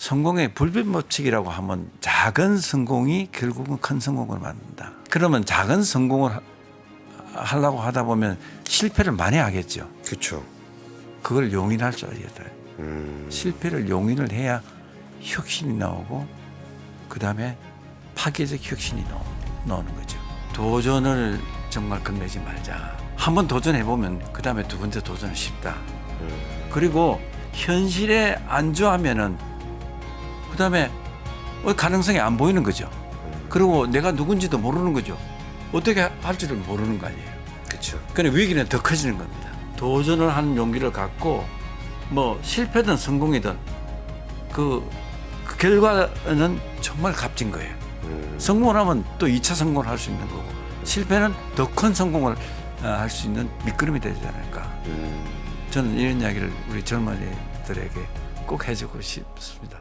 성공의 불변 법칙이라고 하면 작은 성공이 결국은 큰 성공을 만든다. 그러면 작은 성공을 하려고 하다 보면 실패를 많이 하겠죠. 그렇죠. 그걸 용인할 줄 알아야 돼. 실패를 용인을 해야 혁신이 나오고 그다음에 파괴적 혁신이 나오는 거죠. 도전을 정말 끝내지 말자. 한번 도전해보면 그다음에 두 번째 도전은 쉽다. 그리고 현실에 안주하면은 그다음에 가능성이 안 보이는 거죠. 그리고 내가 누군지도 모르는 거죠. 어떻게 할지를 모르는 거 아니에요. 그렇죠. 그러니까 위기는 더 커지는 겁니다. 도전을 하는 용기를 갖고 뭐 실패든 성공이든 그 결과는 정말 값진 거예요. 성공을 하면 또 2차 성공을 할 수 있는 거고 실패는 더 큰 성공을 할 수 있는 밑거름이 되지 않을까. 저는 이런 이야기를 우리 젊은이들에게 꼭 해주고 싶습니다.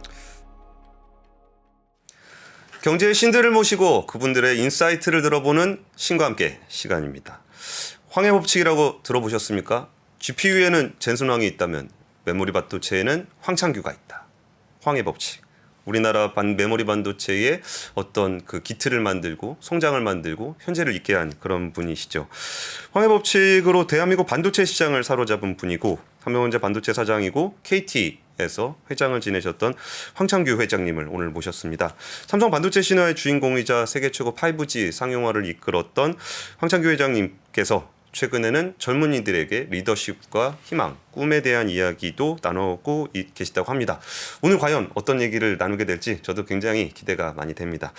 경제의 신들을 모시고 그분들의 인사이트를 들어보는 신과 함께 시간입니다. 황해 법칙이라고 들어보셨습니까? GPU에는 젠슨왕이 있다면 메모리 반도체에는 황창규가 있다. 황해 법칙. 우리나라 메모리 반도체의 어떤 그 기틀을 만들고 성장을 만들고 현재를 있게 한 그런 분이시죠. 황해 법칙으로 대한민국 반도체 시장을 사로잡은 분이고 삼성전자 반도체 사장이고 KT에서 회장을 지내셨던 황창규 회장님을 오늘 모셨습니다. 삼성 반도체 신화의 주인공이자 세계 최고 5G 상용화를 이끌었던 황창규 회장님께서 최근에는 젊은이들에게 리더십과 희망, 꿈에 대한 이야기도 나누고 계시다고 합니다. 오늘 과연 어떤 얘기를 나누게 될지 저도 굉장히 기대가 많이 됩니다.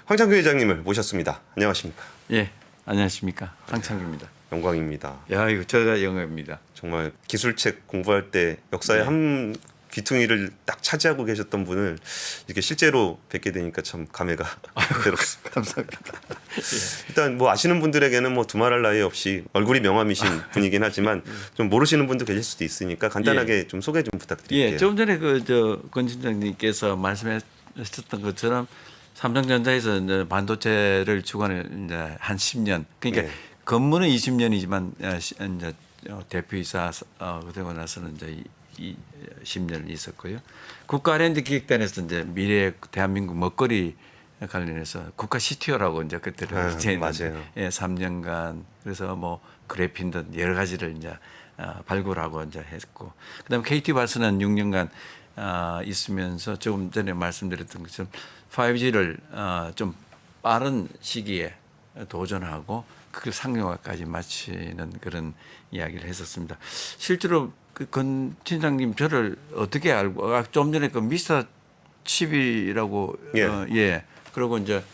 황창규 회장님을 모셨습니다. 안녕하십니까? 예, 안녕하십니까? 황창규입니다. 영광입니다. 야, 이거 제가 영광입니다. 정말 기술책 공부할 때 역사의 한 귀퉁이를 딱 차지하고 계셨던 분을 이렇게 실제로 뵙게 되니까 참 감회가 새롭습니다. 감사합니다. 일단 뭐 아시는 분들에게는 뭐 두말할 나위 없이 얼굴이 명함이신 분이긴 하지만 좀 모르시는 분도 계실 수도 있으니까 간단하게 좀 소개 좀 부탁드릴게요. 예, 조금 전에 권 팀장님께서 말씀하셨던 것처럼 삼성전자에서 이제 반도체를 주관을 이제 한 10년. 그러니까 근무는 20년이지만 이제 대표이사 되고 나서는 이제 10년을 있었고요. 국가 R&D 기획단에서 이제 미래 대한민국 먹거리 관련해서 국가 CTO라고 이제 그때를 맞아요. 예, 3년간 그래서 뭐 그래핀 등 여러 가지를 이제 발굴하고 이제 했고, 그다음에 KT 발전은 6년간 있으면서 조금 전에 말씀드렸던 것처럼 5G를 좀 빠른 시기에 도전하고 그걸 상용화까지 마치는 그런 이야기를 했었습니다. 실제로 권 팀장님 저를 어떻게 알고 좀 전에 그 미스터 칩이라고 그리고 이제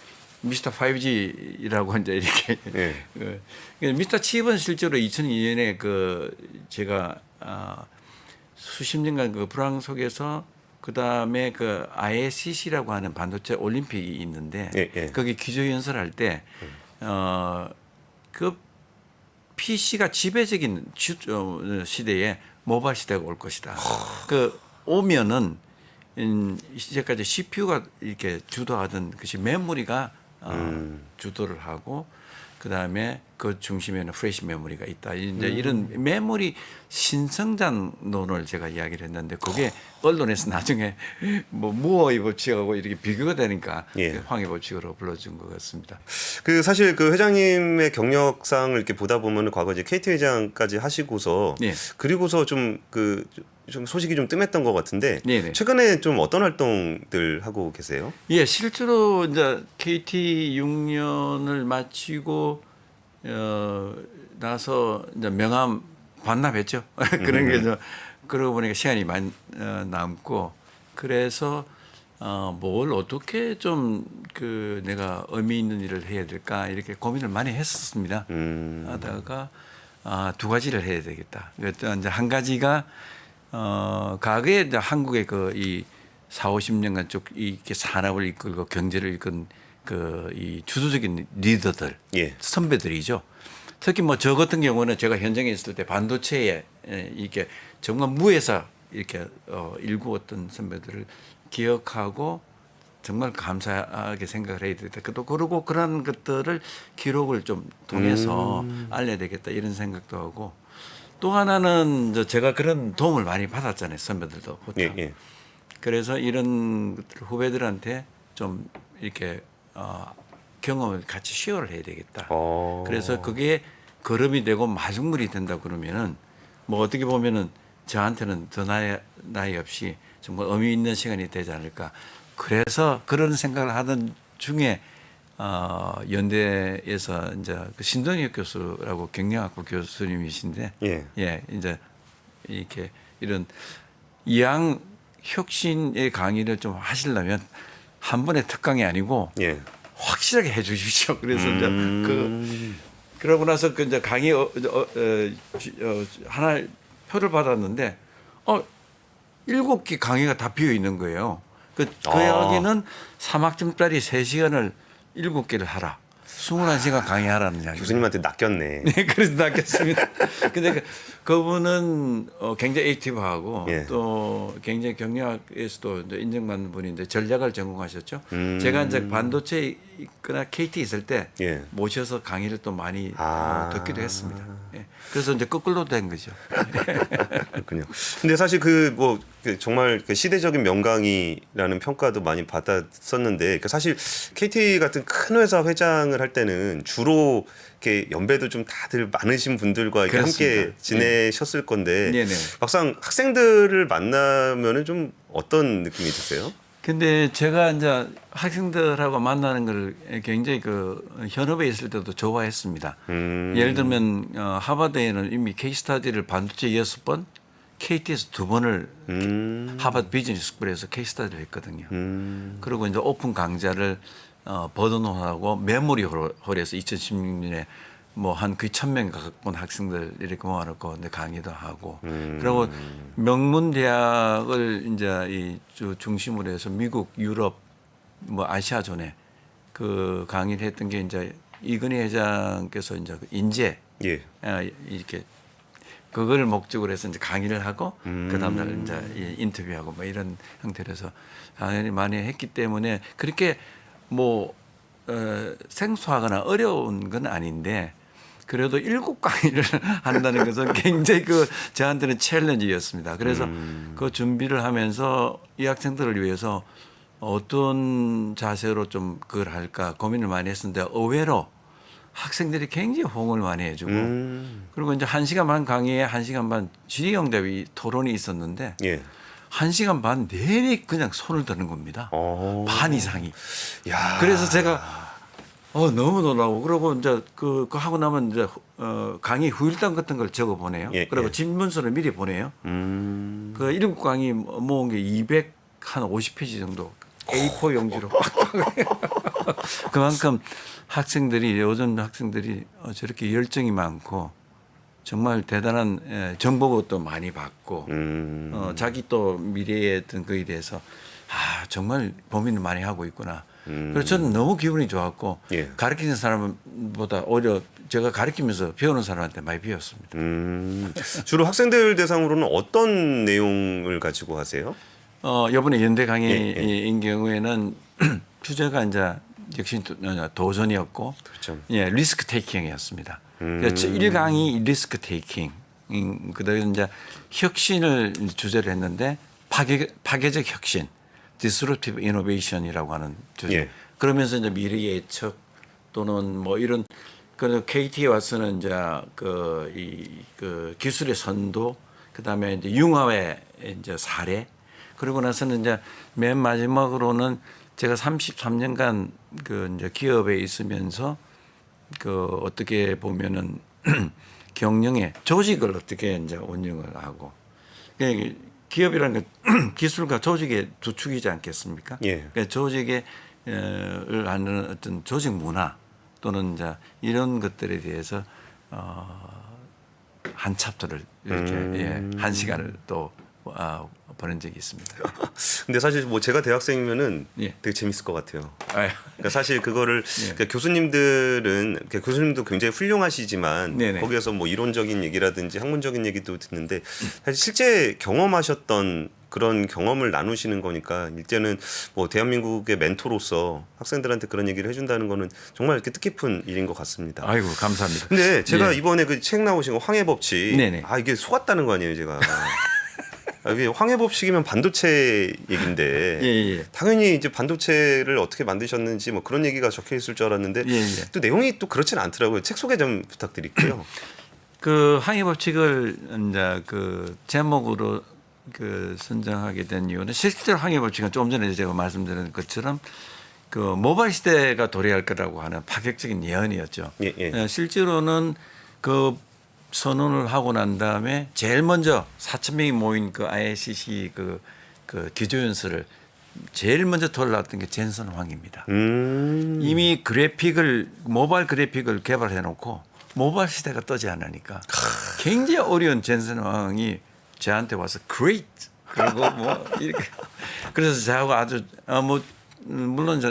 미스터 5G라고 이제 이렇게 미스터 칩은 실제로 2002년에 제가 수십 년간 그 불황 속에서 그 다음에 그 ISCC라고 하는 반도체 올림픽이 있는데 거기 기조 연설할 때 그 PC가 지배적인 시대에 모바일 시대가 올 것이다. 오면은 이제까지 CPU가 이렇게 주도하던 것이 메모리가 주도를 하고 그 다음에 그 중심에는 프레시 메모리가 있다. 이제 이런 메모리 신성장론을 제가 이야기를 했는데 그게 언론에서 나중에 뭐 무어의 법칙하고 이렇게 비교가 되니까 황해 법칙으로 불러준 것 같습니다. 그 사실 그 회장님의 경력상을 이렇게 보다 보면 과거 이제 KT 회장까지 하시고서 그리고서 좀 소식이 좀 뜸했던 것 같은데 최근에 좀 어떤 활동들 하고 계세요? 예, 실제로 이제 KT 6년을 마치고 나서 이제 명함 반납했죠. 그런 게 그러고 보니까 시간이 많이 남고 그래서 뭘 어떻게 좀 내가 의미 있는 일을 해야 될까 이렇게 고민을 많이 했었습니다. 하다가 두 가지를 해야 되겠다. 이제 한 가지가 과거에 이제 한국의 이 40-50년간 쭉 이렇게 산업을 이끌고 경제를 이끈 이 주도적인 리더들, 선배들이죠. 특히 뭐 저 같은 경우는 제가 현장에 있을 때 반도체에 이렇게 정말 무에서 이렇게 일구었던 선배들을 기억하고 정말 감사하게 생각을 해야 되겠다. 그리고 그런 것들을 기록을 좀 통해서 알려야 되겠다 이런 생각도 하고 또 하나는 제가 그런 도움을 많이 받았잖아요. 선배들도 보통. 그래서 이런 것들 후배들한테 좀 이렇게 경험을 같이 쉐어를 해야 되겠다. 그래서 그게 걸음이 되고 마중물이 된다 그러면은 뭐 어떻게 보면은 저한테는 더 나이 없이 정말 의미 있는 시간이 되지 않을까. 그래서 그런 생각을 하던 중에 연대에서 이제 그 신동엽 교수라고 경영학부 교수님이신데 예. 이제 이렇게 이런 이양 혁신의 강의를 좀 하시려면 한 번의 특강이 아니고 예. 확실하게 해 주십시오. 그래서 이제 그러고 나서 그 이제 강의 하나 표를 받았는데 7개 강의가 다 비어 있는 거예요. 그 이야기는 3학점짜리 3시간을 7개를 하라. 21시간 강의하라는 이야기. 교수님한테 낚였네. 네, 그래서 낚였습니다. 근데 그분은 굉장히 액티브하고 예. 또 굉장히 경영학에서도 이제 인정받는 분인데 전략을 전공하셨죠. 제가 이제 반도체 있거나 KT 있을 때 예. 모셔서 강의를 또 많이 듣기도 했습니다. 예. 그래서 이제 거꾸로 된 거죠. 그렇군요. 근데 사실 정말 그 시대적인 명강의라는 평가도 많이 받았었는데 사실 KT 같은 큰 회사 회장을 할 때는 주로 이렇게 연배도 좀 다들 많으신 분들과 이렇게 함께 지내셨을 건데 네네. 막상 학생들을 만나면은 좀 어떤 느낌이 드세요? 근데 제가 이제 학생들하고 만나는 걸 굉장히 그 현업에 있을 때도 좋아했습니다. 예를 들면 하버드에는 이미 케이스 스터디를 반도체 6번, KT에서 2번을 하버드 비즈니스 스쿨에서 케이스 스터디를 했거든요. 그리고 이제 오픈 강좌를 버든홀하고 메모리 홀에서 2016년에 뭐 한 거의 1,000명 가까운 학생들 이렇게 모아놓고 강의도 하고 그리고 명문 대학을 이제 이 중심으로 해서 미국, 유럽, 뭐 아시아존에 그 강의를 했던 게 이제 이건희 회장께서 이제 인재 예. 이렇게 그걸 목적으로 해서 이제 강의를 하고 그 다음날 이제 인터뷰하고 뭐 이런 형태로 해서 강의를 많이 했기 때문에 그렇게 뭐 생소하거나 어려운 건 아닌데 그래도 7강의를 한다는 것은 굉장히 저한테는 챌린지였습니다. 그래서 그 준비를 하면서 이 학생들을 위해서 어떤 자세로 좀 그걸 할까 고민을 많이 했었는데 의외로 학생들이 굉장히 호응을 많이 해주고 그리고 이제 1시간 반 강의에 1시간 반 질의응답이 토론이 있었는데 예. 1시간 반 내내 그냥 손을 드는 겁니다. 반 이상이. 야. 그래서 제가 너무 놀라고 그러고 이제 그 하고 나면 이제 강의 후일담 같은 걸 적어 보내요. 예, 그리고 예. 질문서를 미리 보내요. 그 7강의 모은 게 250페이지 정도 A4 용지로 그만큼 학생들이 요즘 학생들이 저렇게 열정이 많고 정말 대단한 정보도 많이 받고 자기 또 미래의 어떤 거에 대해서 정말 고민을 많이 하고 있구나. 그래서 저는 너무 기분이 좋았고 예. 가르치는 사람보다 오히려 제가 가르치면서 배우는 사람한테 많이 배웠습니다. 주로 학생들 대상으로는 어떤 내용을 가지고 하세요? 이번에 연대 강의인 경우에는 주제가 이제 역시 도전이었고 그렇죠. 예, 리스크 테이킹이었습니다. 그래서 1강이 리스크 테이킹, 그다음에 이제 혁신을 주제로 했는데 파괴적 혁신, disruptive innovation이라고 하는 주제. 예. 그러면서 이제 미래 예측 또는 뭐 이런 그 KT에 와서는 이제 그 기술의 선도, 그다음에 이제 융합의 이제 사례, 그러고 나서는 이제 맨 마지막으로는 제가 33년간 그 이제 기업에 있으면서 그 어떻게 보면은 경영의 조직을 어떻게 이제 운영을 하고 기업이라는 게 기술과 조직의 두 축이지 않겠습니까? 예. 그러니까 조직의 을 하는 어떤 조직 문화 또는 이제 이런 것들에 대해서 한 챕터를 이렇게 한 시간을 또 보낸 적이 있습니다. 근데 사실 뭐 제가 대학생이면은 예. 되게 재밌을 것 같아요. 아유. 그러니까 사실 그거를 예. 그러니까 교수님도 굉장히 훌륭하시지만 네네. 거기에서 뭐 이론적인 얘기라든지 학문적인 얘기도 듣는데 사실 실제 경험하셨던 그런 경험을 나누시는 거니까 이제는 뭐 대한민국의 멘토로서 학생들한테 그런 얘기를 해준다는 거는 정말 이렇게 뜻깊은 일인 것 같습니다. 아이고 감사합니다. 근데 제가 예. 이번에 그 책 나오신 거 황해 법칙 네네. 이게 속았다는 거 아니에요, 제가. 이게 황해 법칙이면 반도체 얘긴데 예. 당연히 이제 반도체를 어떻게 만드셨는지 뭐 그런 얘기가 적혀 있을 줄 알았는데 예. 또 내용이 또 그렇진 않더라고요. 책 소개 좀 부탁드릴게요. 그 항해 법칙을 이제 그 제목으로 그 선정하게 된 이유는 실제로 항해 법칙은 조금 전에 제가 말씀드린 것처럼 그 모바일 시대가 도래할 거라고 하는 파격적인 예언이었죠. 예. 실제로는 그 선언을 하고 난 다음에 제일 먼저 4,000명이 모인 그 IICC 그 기조연설을 제일 먼저 돌아왔던 게 젠슨 황입니다. 이미 모바일 그래픽을 개발해 놓고 모바일 시대가 뜨지 않으니까 굉장히 어려운 젠슨 황이 저한테 와서 great 그리고 뭐 이렇게 그래서 저하고 아주 뭐 물론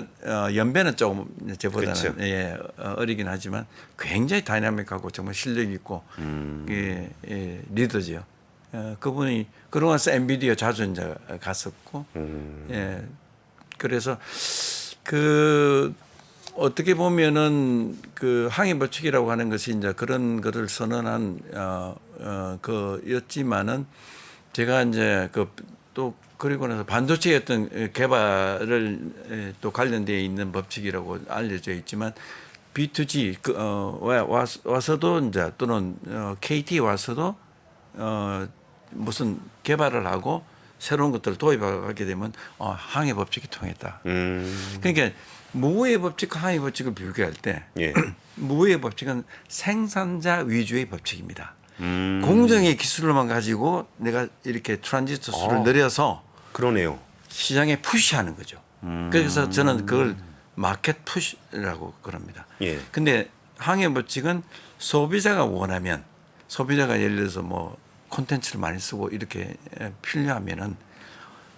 연배는 조금 저보다는 그렇죠. 어리긴 하지만 굉장히 다이나믹하고 정말 실력 있고 리더죠. 그분이 그동안 엔비디아 자주 이제 갔었고 그래서 그 어떻게 보면은 그 항해 법칙이라고 하는 것이 이제 그런 거를 선언한 그였지만은 제가 이제 또 그리고 나서 반도체의 어떤 개발을 또 관련되어 있는 법칙이라고 알려져 있지만 B2G 와서도 이제 또는 KT 와서도 무슨 개발을 하고 새로운 것들을 도입하게 되면 항해 법칙이 통했다. 그러니까 무해 법칙과 항해 법칙을 비교할 때 무해 법칙은 생산자 위주의 법칙입니다. 공정의 기술만 가지고 내가 이렇게 트랜지스터 수를 늘려서 그러네요. 시장에 푸시하는 거죠. 그래서 저는 그걸 마켓 푸시라고 그럽니다. 근데 항해 법칙은 소비자가 원하면 소비자가 예를 들어서 뭐 콘텐츠를 많이 쓰고 이렇게 필요하면은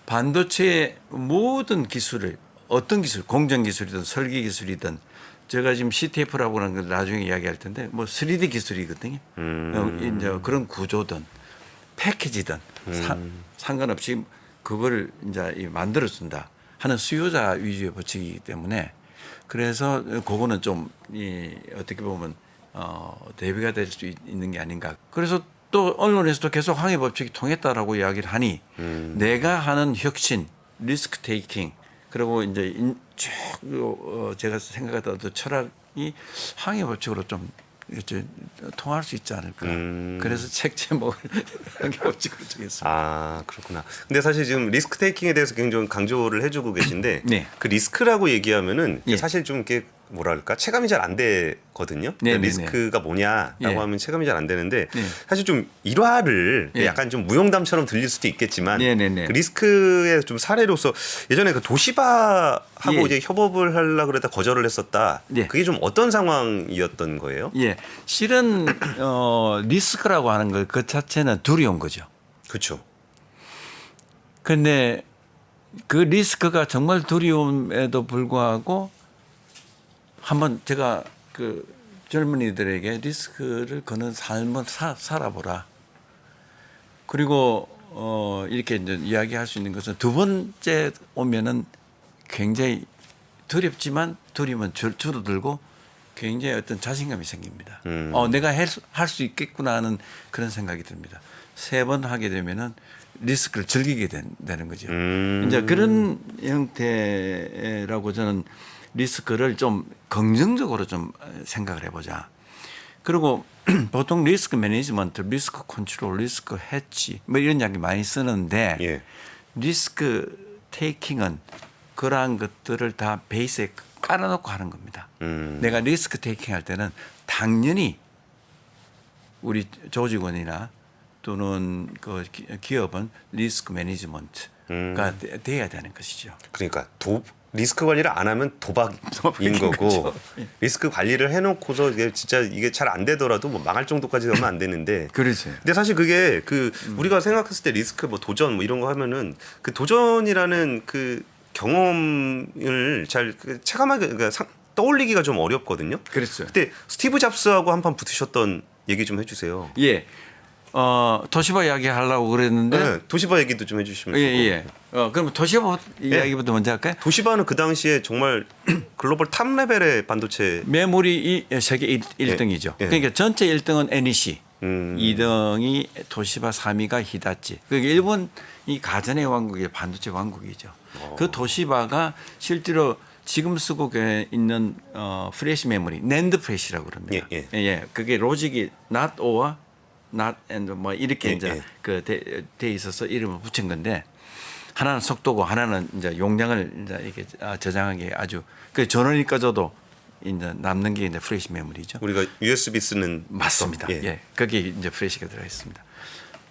반도체의 모든 기술을 어떤 기술, 공정 기술이든 설계 기술이든 제가 지금 CTF라고 하는 걸 나중에 이야기할 텐데 뭐 3D 기술이거든요. 이제 그런 구조든 패키지든 상관없이 그걸 이제 만들어 준다 하는 수요자 위주의 법칙이기 때문에 그래서 그거는 좀 어떻게 보면 대비가 될 수 있는 게 아닌가. 그래서 또 언론에서도 계속 항해 법칙이 통했다라고 이야기를 하니 내가 하는 혁신, 리스크 테이킹 그리고 이제 제가 생각했던 어떤 철학이 항해 법칙으로 좀 이제 통할 수 있지 않을까. 그래서 책 제목을 항해 법칙으로 정했습니다. 아 그렇구나. 근데 사실 지금 리스크 테이킹에 대해서 굉장히 강조를 해주고 계신데 네. 그 리스크라고 얘기하면은 사실 좀 이렇게 뭐랄까 체감이 잘 안 되거든요. 그러니까 리스크가 뭐냐라고 하면 체감이 잘 안 되는데 사실 좀 일화를 약간 좀 무용담처럼 들릴 수도 있겠지만 그 리스크의 좀 사례로서 예전에 그 도시바하고 이제 협업을 하려고 그러다 거절을 했었다. 그게 좀 어떤 상황이었던 거예요? 실은 리스크라고 하는 것 그 자체는 두려운 거죠. 그렇죠. 그런데 그 리스크가 정말 두려움에도 불구하고 한번 제가 그 젊은이들에게 리스크를 거는 삶을 살아보라. 그리고 이렇게 이제 이야기할 수 있는 것은 두 번째 오면은 굉장히 두렵지만 두려움은 줄어들고 굉장히 어떤 자신감이 생깁니다. 내가 할 수 있겠구나 하는 그런 생각이 듭니다. 세 번 하게 되면은 리스크를 즐기게 되는 거죠. 이제 그런 형태라고 저는 리스크를 좀 긍정적으로 좀 생각을 해보자. 그리고 보통 리스크 매니지먼트, 리스크 컨트롤, 리스크 해치 뭐 이런 이야기 많이 쓰는데 리스크 테이킹은 그러한 것들을 다 베이스에 깔아놓고 하는 겁니다. 내가 리스크 테이킹 할 때는 당연히 우리 조직원이나 또는 그 기업은 리스크 매니지먼트가 돼야 되는 것이죠. 그러니까 리스크 관리를 안 하면 도박인 거고 그렇죠. 리스크 관리를 해놓고서 이게 진짜 이게 잘 안 되더라도 뭐 망할 정도까지 하면 안 되는데. 그렇죠. 근데 사실 그게 그 우리가 생각했을 때 리스크 뭐 도전 뭐 이런 거 하면은 그 도전이라는 그 경험을 잘 체감하게 그러니까 떠올리기가 좀 어렵거든요. 그렇죠. 그때 스티브 잡스하고 한판 붙으셨던 얘기 좀 해주세요. 도시바 이야기 하려고 그랬는데 도시바 얘기도 좀 해주시면. 그럼 도시바 이야기부터 먼저 할까요? 도시바는 그 당시에 정말 글로벌 탑 레벨의 반도체 메모리 세계 1등이죠. 그러니까 전체 1등은 NEC. 2등이 도시바, 3위가 히다치. 그게 일본이 가전의 왕국이 반도체 왕국이죠. 그 도시바가 실제로 지금 쓰고 있는 프레시 메모리, 낸드 프레시라고 그럽니다. 예. 그게 로직이 not or not and 뭐 이렇게 이제 돼 있어서 이름을 붙인 건데 하나는 속도고 하나는 이제 용량을 이제 이렇게 저장하기 아주 그 전원이 꺼져도 이제 남는 게 이제 프레시 메모리죠. 우리가 USB 쓰는 맞습니다. 예. 거기에 이제 프레시가 들어 있습니다.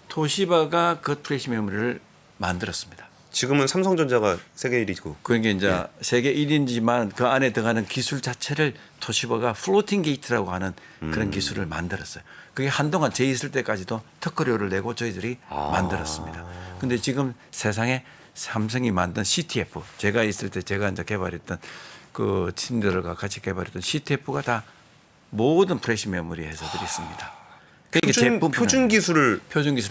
토시바가 그 프레시 메모리를 만들었습니다. 지금은 삼성전자가 세계 1위고. 그게 이제 세계 1위지만 그 안에 들어가는 기술 자체를 토시바가 플로팅 게이트라고 하는 그런 기술을 만들었어요. 그게 한동안 제 있을 때까지도 특허료를 내고 저희들이 만들었습니다. 근데 지금 세상에 삼성이 만든 CTF, 제가 있을 때 제가 이제 개발했던 그 팀들과 같이 개발했던 CTF가 다 모든 프레시 메모리 회사들이 있습니다. 표준 기술을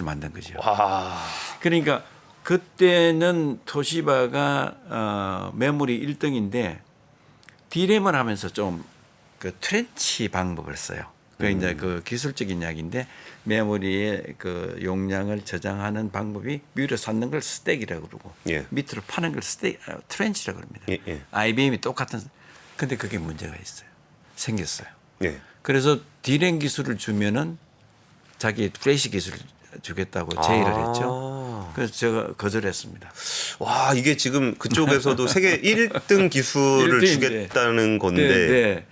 만든 거죠. 와. 그러니까 그때는 토시바가 메모리 1등인데 디램을 하면서 좀 그 트렌치 방법을 써요. 그 이제 그 기술적인 이야기인데 메모리의 그 용량을 저장하는 방법이 위로 쌓는 걸 스택이라고 그러고 밑으로 파는 걸 트렌치라고 그럽니다. IBM이 똑같은. 근데 그게 문제가 있어요. 생겼어요. 그래서 디램 기술을 주면은 자기 플래시 기술을 주겠다고 제의를 했죠. 그래서 제가 거절했습니다. 와, 이게 지금 그쪽에서도 세계 1등 기술을 1등인데. 주겠다는 건데. 네.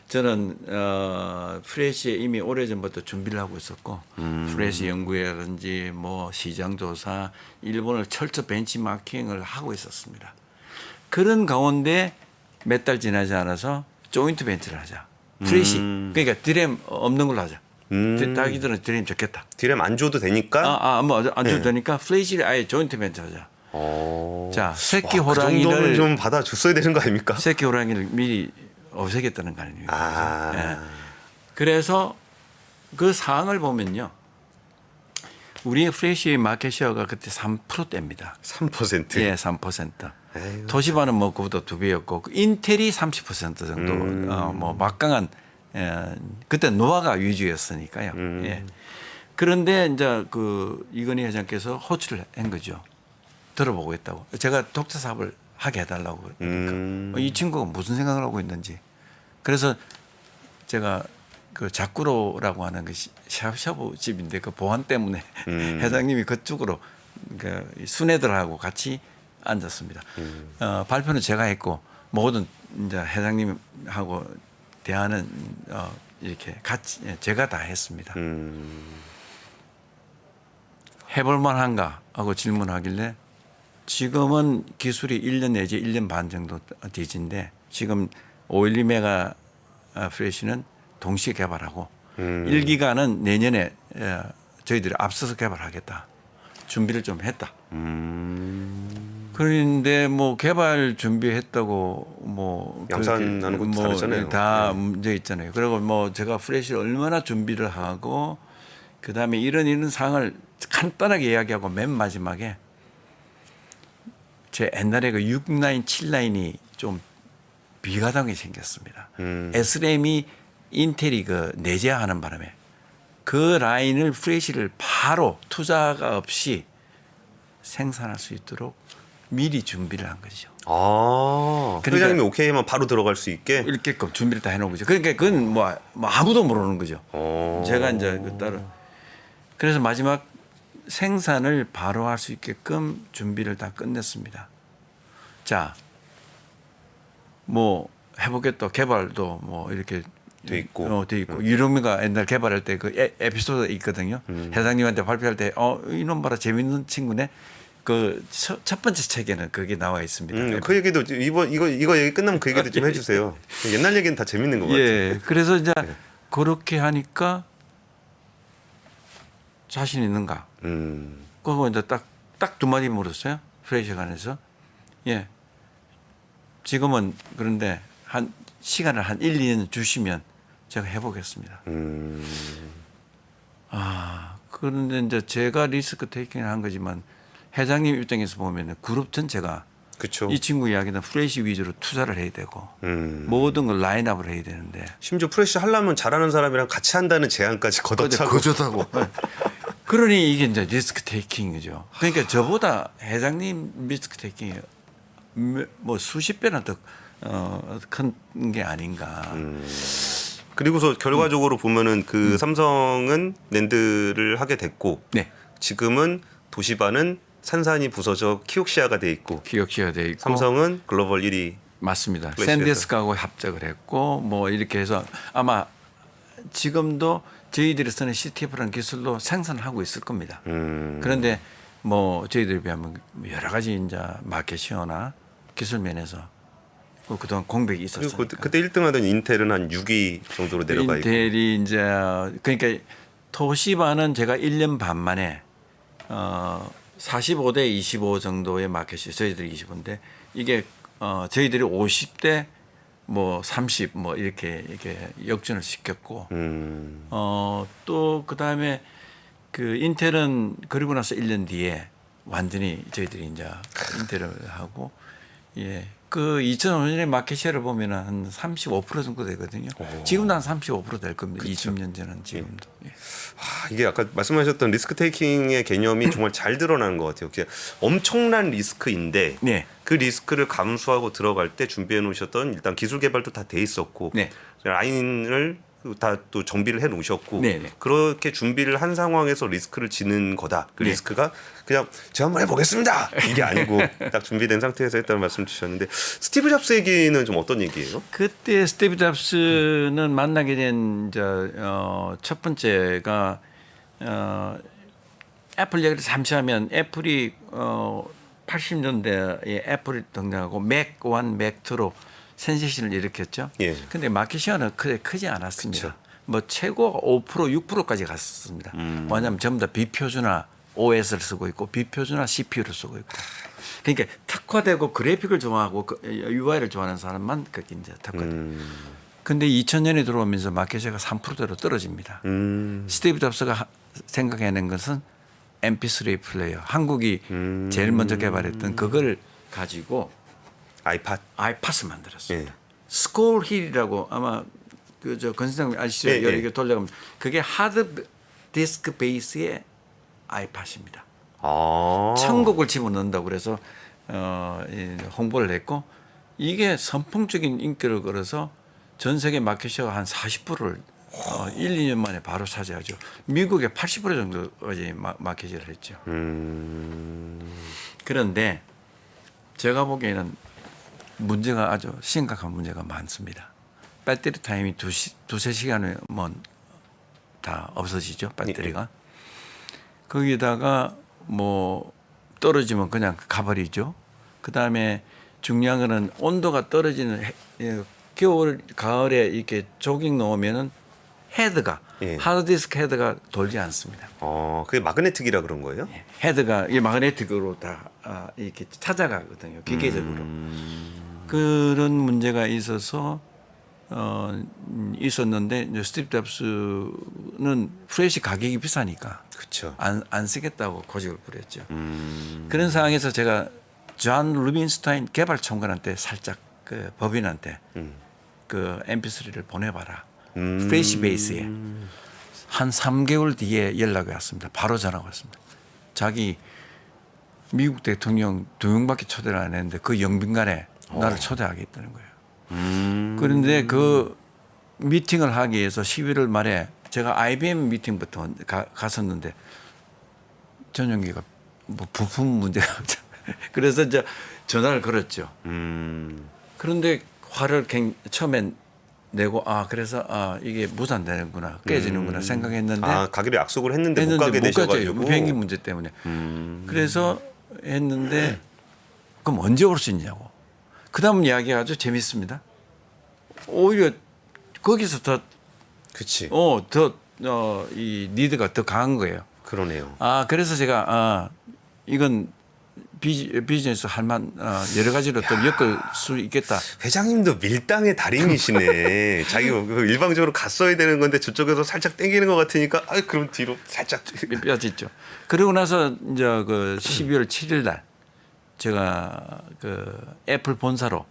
저는 프레시에 이미 오래전부터 준비를 하고 있었고 프레시 연구회라든지 뭐 시장 조사, 일본을 철저 벤치마킹을 하고 있었습니다. 그런 가운데 몇 달 지나지 않아서 조인트 벤치를 하자. 프레시 그러니까 디램 없는 걸로 하자. 자기들은 디램 좋겠다. 디램 안 줘도 되니까. 안 줘도 되니까 프레시를 아예 조인트 벤치 하자. 자, 새끼 그 정도는 호랑이를 좀 받아줬어야 되는 거 아닙니까? 새끼 호랑이를 미리 없애겠다는 거 아닙니까? 예. 그래서 그 사항을 보면요. 우리의 프레시의 마켓시어가 그때 3%대입니다. 3%? 예, 3%. 도시바는 뭐 그보다 2배였고 인텔이 30% 정도 뭐 막강한 그때 노아가 위주였으니까요. 예. 그런데 이제 그 이건희 회장께서 호출을 한 거죠. 들어보고 있다고. 제가 독자 사업을 하게 해달라고 그러니까 이 친구가 무슨 생각을 하고 있는지. 그래서 제가 그 자꾸로라고 하는 그 샤브샤브 집인데 그 보안 때문에 회장님이 그쪽으로 그 순애들하고 같이 앉았습니다. 발표는 제가 했고 모든 이제 회장님하고 대화는 이렇게 같이 제가 다 했습니다. 해볼 만한가 하고 질문하길래 지금은 기술이 1년 내지 1년 반 정도 뒤진데 지금 512메가 프레시는 동시에 개발하고 1기가는 내년에 저희들이 앞서서 개발하겠다. 준비를 좀 했다. 그런데 뭐 개발 준비했다고 뭐 양산하는 것도 다르잖아요. 다 문제 있잖아요. 그리고 뭐 제가 프레시를 얼마나 준비를 하고 그다음에 이런 사항을 간단하게 이야기하고 맨 마지막에 제 옛날에 그 6라인, 7라인이 좀 비가당하게 생겼습니다. SRAM이 인텔이 그 내재하는 바람에 그 라인을 프레시를 바로 투자가 없이 생산할 수 있도록 미리 준비를 한 거죠. 그러니까 회장님이 오케이 하면 바로 들어갈 수 있게 이렇게끔 준비를 다 해놓은 거죠. 그러니까 그건 뭐 아무도 모르는 거죠. 제가 이제 그 따로 그래서 마지막 생산을 바로 할 수 있게끔 준비를 다 끝냈습니다. 자, 뭐 해보겠다. 개발도 뭐 이렇게 돼 있고, 유령미가 옛날 개발할 때 그 에피소드 있거든요. 회장님한테 발표할 때 이놈 봐라 재밌는 친구네. 그 첫 번째 책에는 그게 나와 있습니다. 그 얘기도 이거 얘기 끝나면 그 얘기도 좀 해주세요. 옛날 얘기는 다 재밌는 것 같아요. 예, 그래서 이제 그렇게 하니까 자신 있는가? 그거 이제 딱 두 마디 물었어요. 프레시관에서 예. 지금은 그런데 한 시간을 한 1, 2년 주시면 제가 해보겠습니다. 그런데 이제 제가 리스크 테이킹을 한 거지만 회장님 입장에서 보면 그룹 전체가 그렇죠. 이 친구 이야기는 프레시 위주로 투자를 해야 되고 모든 걸 라인업을 해야 되는데 심지어 프레시 하려면 잘하는 사람이랑 같이 한다는 제안까지 걷어차고. 거저다고. 그러니 이게 이제 리스크 테이킹이죠. 그러니까 저보다 회장님 리스크 테이킹이 뭐 수십 배나 더 큰 게 아닌가. 그리고서 결과적으로 보면은 그 삼성은 낸드를 하게 됐고 네. 지금은 도시바는 산산이 부서져 키옥시아가 돼 있고 기억시가 돼 있고 삼성은 글로벌 1위. 맞습니다. 플래시에서. 샌디스크하고 합작을 했고 뭐 이렇게 해서 아마 지금도 저희들이 쓰는 CTF라는 기술로 생산을 하고 있을 겁니다. 그런데 뭐 저희들에 비하면 여러 가지 이제 마켓시어나 기술 면에서 그동안 공백이 그리고 있었으니까. 그때 1등하던 인텔은 한 6위 정도로 내려가 있고. 인텔이 이제 그러니까 토시바는 제가 1년 반 만에 45대 25 정도의 마켓이 저희들이 25인데 이게 저희들이 50대 뭐 30 뭐 이렇게 역전을 시켰고 또 그다음에 그 인텔은 그리고 나서 1년 뒤에 완전히 저희들이 이제 인텔을 하고 예. 그 2005년에 마켓시어를 보면은 한 35% 정도 되거든요. 지금도 한 35% 될 겁니다. 20년 전은 지금도. 예. 이게 아까 말씀하셨던 리스크 테이킹의 개념이 정말 잘 드러나는 것 같아요. 그게 엄청난 리스크인데 네. 그 리스크를 감수하고 들어갈 때 준비해 놓으셨던 일단 기술 개발도 다 돼 있었고 네. 라인을 다 또 정비를 해 놓으셨고 네, 네. 그렇게 준비를 한 상황에서 리스크를 지는 거다. 그 네. 리스크가 그냥 제가 한번 해보겠습니다. 이게 아니고 딱 준비된 상태에서 했다는 말씀 주셨는데 스티브 잡스 얘기는 좀 어떤 얘기예요? 그때 스티브 잡스는 만나게 된 첫 번째가 애플 얘기를 잠시 하면 애플이 80년대에 애플이 등장하고 맥 1, 맥 2로 센세이션을 일으켰죠. 예. 근데 마켓 시어는 크지 않았습니다. 그쵸. 뭐 최고가 5%, 6%까지 갔었습니다. 왜냐하면 전부 다 비표준화 OS를 쓰고 있고 비표준화 CPU를 쓰고 있고. 그러니까 특화되고 그래픽을 좋아하고 UI를 좋아하는 사람만 그게 이제 특화돼요. 근데 2000년에 들어오면서 마켓 시어가 3%대로 떨어집니다. 스티브 잡스가 생각해낸 것은 MP3 플레이어. 한국이 제일 먼저 개발했던 그걸 가지고 아이팟을 만들었습니다. 예. 스콜 힐이라고 아마 그저 건선생 아시죠? 예, 예. 이게 돌려가면 그게 하드 디스크 베이스의 아이팟입니다. 천곡을 집어넣는다고 그래서 홍보를 했고 이게 선풍적인 인기를 끌어서 전 세계 마켓시어가 한 40%를 1, 2년 만에 바로 차지하죠. 미국의 80% 정도 어제 마켓시어를 했죠. 그런데 제가 보기에는 문제가 아주 심각한 문제가 많습니다. 배터리 타임이 두세 시간이면 다 없어지죠. 배터리가. 거기다가 뭐 떨어지면 그냥 가버리죠. 그다음에 중요한 거는 온도가 떨어지는 겨울 가을에 이렇게 조깅 놓으면은 헤드가 예. 하드디스크 헤드가 돌지 않습니다. 그게 마그네틱이라 그런 거예요? 헤드가 이 마그네틱으로 다 이렇게 찾아가거든요. 기계적으로. 그런 문제가 있어서 있었는데 이제 스티브 잡스는 프레시 가격이 비싸니까 그렇죠. 안 쓰겠다고 고집을 부렸죠. 그런 상황에서 제가 존 루빈스타인 개발총괄한테 살짝 그 법인한테 그 MP3를 보내봐라. 프레시 베이스에 한 3개월 뒤에 연락이 왔습니다. 바로 전화가 왔습니다. 자기 미국 대통령 2명밖에 초대를 안 했는데 그 영빈관에 나를 초대하겠다는 거예요. 그런데 그 미팅을 하기 위해서 11월 말에 제가 IBM 미팅부터 갔었는데 전용기가 뭐 부품 문제가 그래서 이제 전화를 걸었죠. 그런데 화를 처음엔 내고 그래서 이게 무산되는구나 깨지는구나 생각했는데 가기로 약속을 했는데 못 가게 되셔가지고 비행기 문제 때문에 그래서 했는데 그럼 언제 올 수 있냐고. 그다음 이야기 아주 재밌습니다. 오히려 거기서 그치. 이 니드가 더 강한 거예요. 그러네요. 그래서 제가 이건 비즈니스 할만 여러 가지로 또 엮을 수 있겠다. 회장님도 밀당의 달인이시네. 자기가 일방적으로 갔어야 되는 건데 저쪽에서 살짝 땡기는 것 같으니까 그럼 뒤로 살짝 뼈짓죠. 그러고 나서 이제 그 12월 7일 날 제가 그 애플 본사로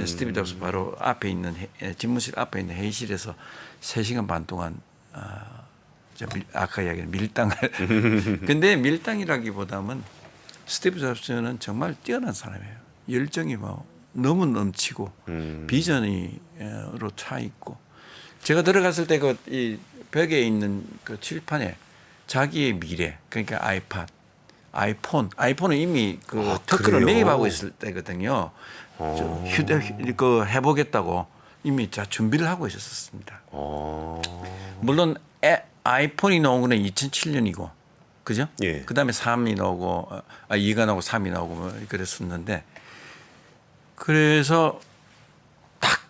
스티브 잡스 바로 앞에 있는 집무실 앞에 있는 회의실에서 3시간 반 동안 아까 이야기한 밀당을 근데 밀당이라기보다는 스티브 잡스는 정말 뛰어난 사람이에요. 열정이 뭐 너무 넘치고 비전이로 차 있고 제가 들어갔을 때 그 이 벽에 있는 그 칠판에 자기의 미래 그러니까 아이폰은 이미 그 특허를 그래요? 매입하고 있을 때거든요. 그 해보겠다고 이미 자 준비를 하고 있었습니다. 물론 아이폰이 나온 거는 2007년이고, 그죠? 예. 그다음에 3이 나오고, 2가 나오고 3이 나오고 뭐 그랬었는데, 그래서 딱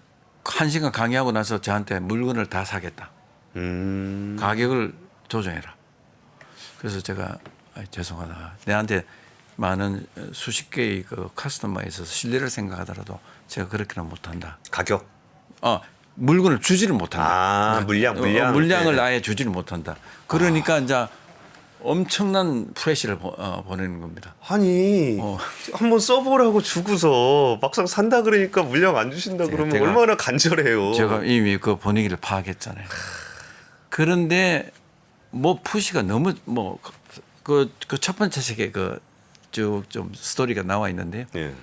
1시간 강의하고 나서 저한테 물건을 다 사겠다. 가격을 조정해라. 그래서 제가 죄송하다. 내한테 많은 수십 개의 그 커스터머에 있어서 신뢰를 생각하더라도 제가 그렇게는 못한다. 가격. 물건을 주지를 못한다. 물량을 네. 아예 주지를 못한다. 그러니까 이제 엄청난 프레시를 보내는 겁니다. 아니 한번 써보라고 주고서 막상 산다 그러니까 물량 안 주신다 그러면 제가- 얼마나 간절해요. 제가 이미 그 분위기를 파악했잖아요. 그런데 뭐 푸시가 너무 뭐 그 첫 번째 책에 그 쭉 좀 스토리가 나와 있는데요. 예.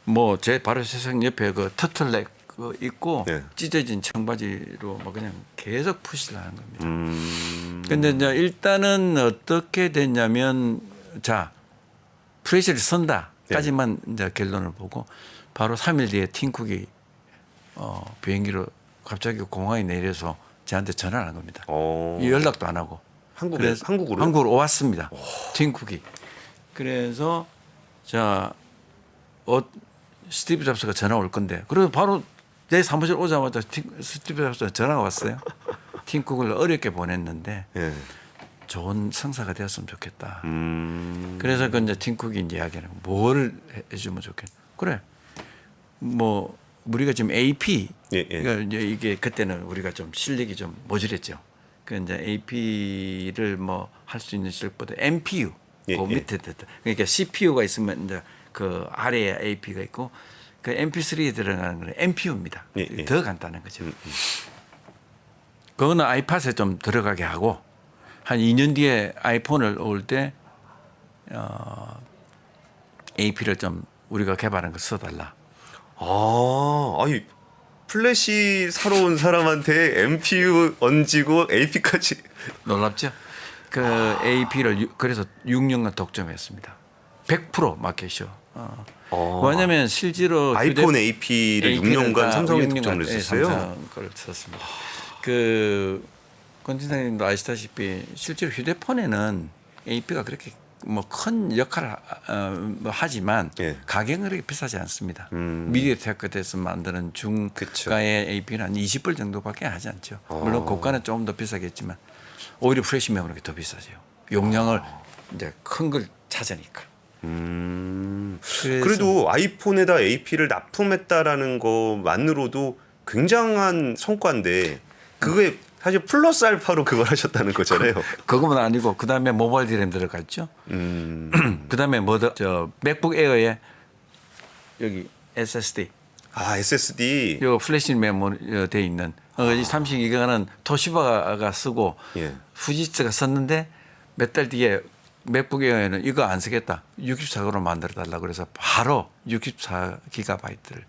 뭐 제 바로 세상 옆에 그 터틀넥 그 입고 네. 찢어진 청바지로 뭐 그냥 계속 푸시를 하는 겁니다. 근데 이제 일단은 어떻게 됐냐면 자 프레시를 선다까지만 이제 결론을 보고 바로 3일 뒤에 팀쿡이 비행기로 갑자기 공항에 내려서 저한테 전화를 한 겁니다. 이 연락도 안 하고 한국으로? 한국으로 왔습니다. 팀쿡이. 그래서 자 스티브 잡스가 전화 올 건데 그래서 바로 내 사무실 오자마자 스티브 잡스가 전화가 왔어요. 팀쿡을 어렵게 보냈는데 예. 좋은 성사가 되었으면 좋겠다. 그래서 그 이제 팀쿡이 이제 이야기하는 거, 뭘 해주면 좋겠나. 그래. 뭐 우리가 지금 AP 예. 그러니까 이제 이게 그때는 우리가 좀 실력이 좀 모자랐죠. 그 이제 AP를 뭐 할 수 있는 실력보다 MPU 그 밑에 됐다. 그러니까 CPU가 있으면 이제 그 아래에 AP가 있고 그 MP3에 들어가는 건 MPU입니다. 예. 더 간단한 거죠. 그거는 아이팟에 좀 들어가게 하고 한 2년 뒤에 아이폰을 올 때 AP를 좀 우리가 개발한 거 써달라. 아니 플래시 사러 온 사람한테 MPU 얹고 AP까지. 놀랍죠? 그 AP를 그래서 6년간 독점했습니다. 100% 마켓이요. 왜냐하면 실제로 아이폰 AP를 6년간 삼성이 독점을 했었어요. 삼성 걸 썼습니다. 그 권진상님도 아시다시피 실제로 휴대폰에는 AP가 그렇게 뭐 큰 역할을 뭐 하지만 예. 가격은 그렇게 비싸지 않습니다. 미디어테크에서 만드는 중가의 AP는 한 20불 정도밖에 하지 않죠. 물론 고가는 조금 더 비싸겠지만 오히려 프레시 메모리가 더 비싸죠. 용량을 이제 큰 걸 찾으니까. 그래도 아이폰에다 AP를 납품했다라는 것만으로도 굉장한 성과인데 그게 사실 플러스 알파로 그걸 하셨다는 거잖아요. 그거만 아니고 그 다음에 모바일 디램 들어갔죠. 그 다음에 저 맥북 에어에 여기 SSD. SSD. 요 플래시 메모리 돼 있는 이 32기가는 토시바가 쓰고 예. 후지츠가 썼는데 몇 달 뒤에 맥북 에어에는 이거 안 쓰겠다. 64기가로 만들어 달라 그래서 바로 64기가바이트를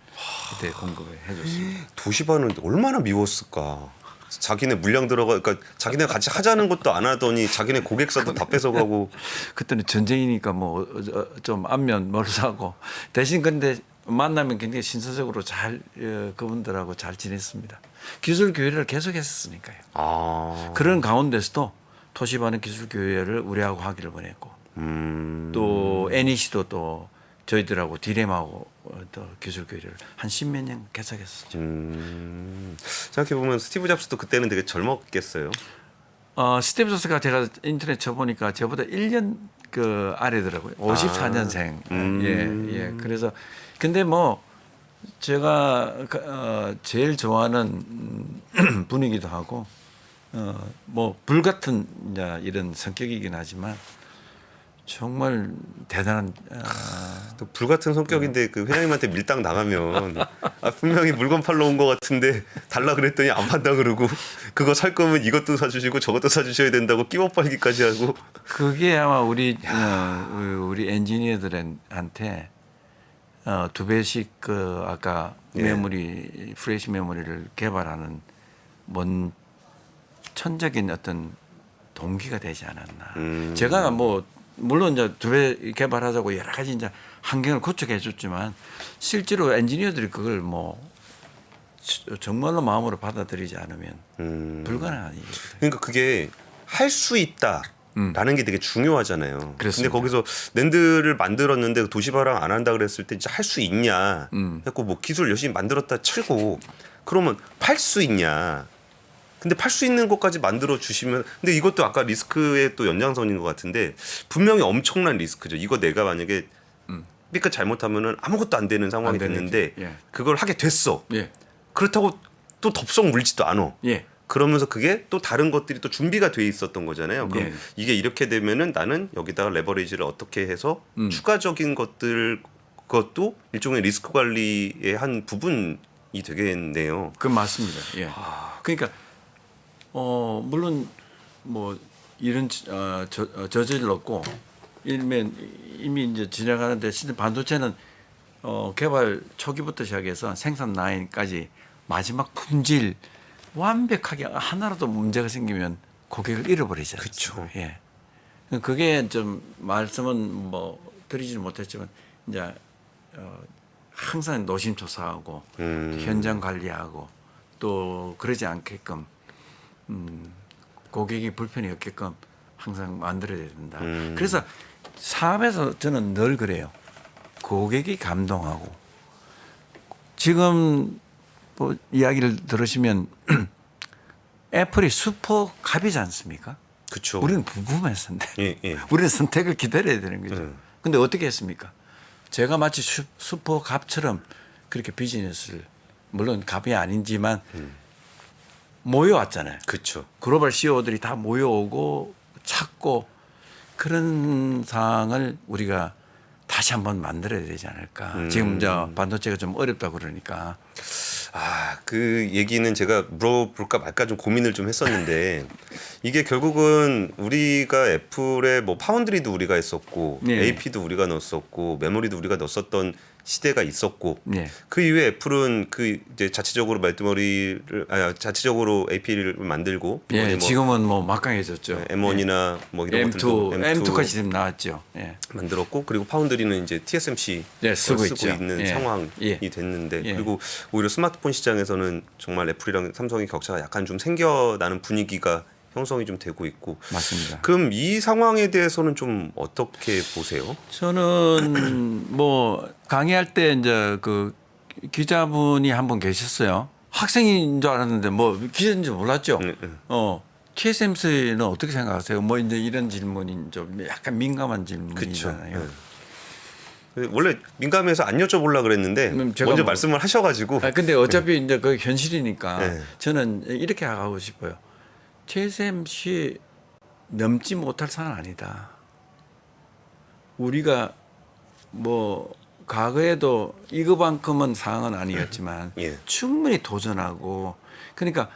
그때 공급해 줬습니다. 도시바는 얼마나 미웠을까. 자기네 물량 들어가, 그러니까 자기네 같이 하자는 것도 안 하더니 자기네 고객사도 다 뺏어가고. 그때는 전쟁이니까 뭐 좀 안면 뭘 사고 대신 근데 만나면 굉장히 신사적으로 잘 그분들하고 잘 지냈습니다. 기술 교류를 계속했었으니까요. 그런 가운데서도 토시바는 기술 교류를 우리하고 하기를 원했고 또 NEC도 또 저희들하고 디램하고 또 기술 교류를 한 10몇 년 계속했었죠. 생각해보면 스티브 잡스도 그때는 되게 젊었겠어요. 스티브 잡스가 제가 인터넷 쳐보니까 저보다 1년 그 아래더라고요. 54년생. 예. 그래서 근데 뭐 제가 제일 좋아하는 분이기도 하고 뭐 불같은 이런 성격이긴 하지만 정말 대단한 또 불같은 성격인데 그 회장님한테 밀당 나가면 분명히 물건 팔러 온 것 같은데 달라 그랬더니 안 판다 그러고 그거 살 거면 이것도 사주시고 저것도 사주셔야 된다고 끼워 빨기까지 하고. 그게 아마 우리 엔지니어들한테 두 배씩 그 아까 예. 메모리 프레시 메모리를 개발하는 뭔 천적인 어떤 동기가 되지 않았나. 제가 뭐 물론 이제 두 배 개발하자고 여러 가지 이제 환경을 구축해 줬지만 실제로 엔지니어들이 그걸 뭐 정말로 마음으로 받아들이지 않으면 불가능한 일이거든요. 그러니까 그게 할 수 있다라는 게 되게 중요하잖아요. 그렇습니다. 근데 거기서 낸드를 만들었는데 도시바랑 안 한다 그랬을 때 진짜 할 수 있냐? 했고 뭐 기술 열심히 만들었다 치고 그러면 팔 수 있냐? 근데 팔 수 있는 것까지 만들어 주시면 근데 이것도 아까 리스크의 또 연장선인 것 같은데 분명히 엄청난 리스크죠. 이거 내가 만약에 삐끗 잘못하면은 아무것도 안 되는 상황이 안 되는 됐는데 예. 그걸 하게 됐어. 예. 그렇다고 또 덥석 물지도 않아. 예. 그러면서 그게 또 다른 것들이 또 준비가 돼 있었던 거잖아요. 그럼 네. 이게 이렇게 되면은 나는 여기다가 레버리지를 어떻게 해서 추가적인 것도 일종의 리스크 관리의 한 부분이 되겠네요. 그 맞습니다. 예. 그러니까 물론 뭐 이런 저질렀고 이미 이제 지나가는데 실제 반도체는 개발 초기부터 시작해서 생산 라인까지 마지막 품질 완벽하게 하나라도 문제가 생기면 고객을 잃어버리잖아요. 그쵸. 예. 그게 좀 말씀은 뭐 드리지는 못했지만 이제 항상 노심초사하고 현장 관리하고 또 그러지 않게끔 고객이 불편이 없게끔 항상 만들어야 된다. 그래서 사업에서 저는 늘 그래요. 고객이 감동하고 지금 뭐 이야기를 들으시면 애플이 슈퍼 갑이지 않습니까? 그렇죠. 우리는 부부면서인데 예. 우리는 선택을 기다려야 되는 거죠. 근데 어떻게 했습니까? 제가 마치 슈퍼 갑처럼 그렇게 비즈니스를 물론 갑이 아니지만 모여왔잖아요. 그렇죠. 글로벌 CEO들이 다 모여오고 찾고 그런 상황을 우리가 다시 한번 만들어야 되지 않을까. 지금 저 반도체가 좀 어렵다 그러니까. 그 얘기는 제가 물어볼까 말까 좀 고민을 좀 했었는데 이게 결국은 우리가 애플의 뭐 파운드리도 우리가 했었고 네. AP도 우리가 넣었었고 메모리도 우리가 넣었었던 시대가 있었고 네. 그 이후에 애플은 그 이제 자체적으로 자체적으로 AP를 만들고 예, 뭐 지금은 뭐 막강해졌죠. M1이나 뭐 이런 것들도 M2까지 지금 나왔죠. 예. 만들었고 그리고 파운드리는 이제 TSMC 네, 쓰고 있죠. 있는 예. 상황이 예. 됐는데 예. 그리고 오히려 스마트폰 시장에서는 정말 애플이랑 삼성의 격차가 약간 좀 생겨나는 분위기가 형성이 좀 되고 있고 맞습니다. 그럼 이 상황에 대해서는 좀 어떻게 보세요? 저는 뭐 강의할 때 이제 그 기자분이 한 분 계셨어요. 학생인 줄 알았는데 뭐 기자인 줄 몰랐죠. TSMC는 어떻게 생각하세요? 뭐 이제 이런 질문이 좀 약간 민감한 질문이잖아요. 원래 민감해서 안 여쭤보려고 그랬는데 제가 먼저 뭐- 말씀을 하셔가지고 근데 어차피 이제 그 현실이니까 네. 저는 이렇게 하고 싶어요. TSMC 넘지 못할 상은 아니다. 우리가 뭐 과거에도 이거만큼은 상황은 아니었지만 예. 충분히 도전하고 그러니까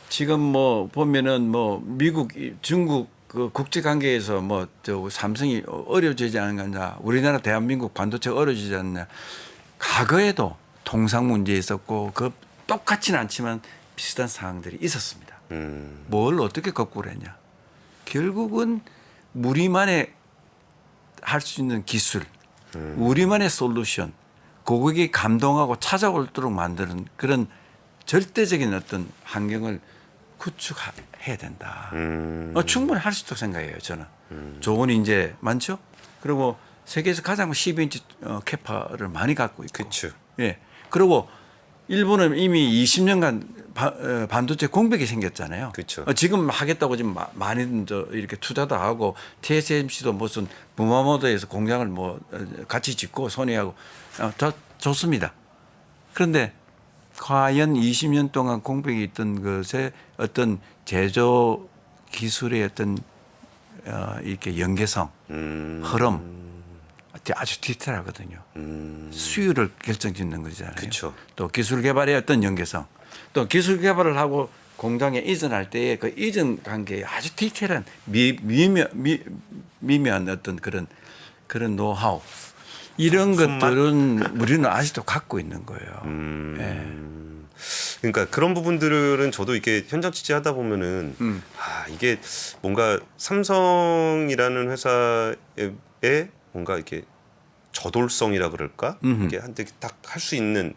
지금 뭐 보면은 뭐 미국, 중국 그 국제 관계에서 뭐 저 삼성이 어려워지지 않느냐, 우리나라 대한민국 반도체 어려워지지 않느냐. 과거에도 통상 문제 있었고 그 똑같지는 않지만 비슷한 상황들이 있었습니다. 뭘 어떻게 극복을 했냐? 결국은 우리만의 할 수 있는 기술, 우리만의 솔루션, 고객이 감동하고 찾아올도록 만드는 그런 절대적인 어떤 환경을 구축해야 된다. 충분히 할 수 있다고 생각해요, 저는. 좋은 인재 많죠? 그리고 세계에서 가장 12인치 캐파를 많이 갖고 있고. 그렇죠. 예. 그리고 일본은 이미 20년간 반도체 공백이 생겼잖아요. 그쵸. 지금 하겠다고 지금 많이 이렇게 투자도 하고 TSMC도 무슨 무마모토에서 공장을 뭐 같이 짓고 손해하고 더 좋습니다. 그런데 과연 20년 동안 공백이 있던 것에 어떤 제조 기술의 어떤 이렇게 연계성, 흐름 아주 디테일하거든요. 수율을 결정짓는 거잖아요. 그쵸. 또 기술 개발의 어떤 연계성, 또 기술 개발을 하고 공장에 이전할 때의 그 이전 관계에 아주 디테일한 미묘한 어떤 그런 노하우 이런 것들은 우리는 아직도 갖고 있는 거예요. 예. 그러니까 그런 부분들은 저도 이렇게 현장 취재하다 보면은 이게 뭔가 삼성이라는 회사의 뭔가 이렇게 저돌성이라 그럴까? 이게 한테 딱 할 수 있는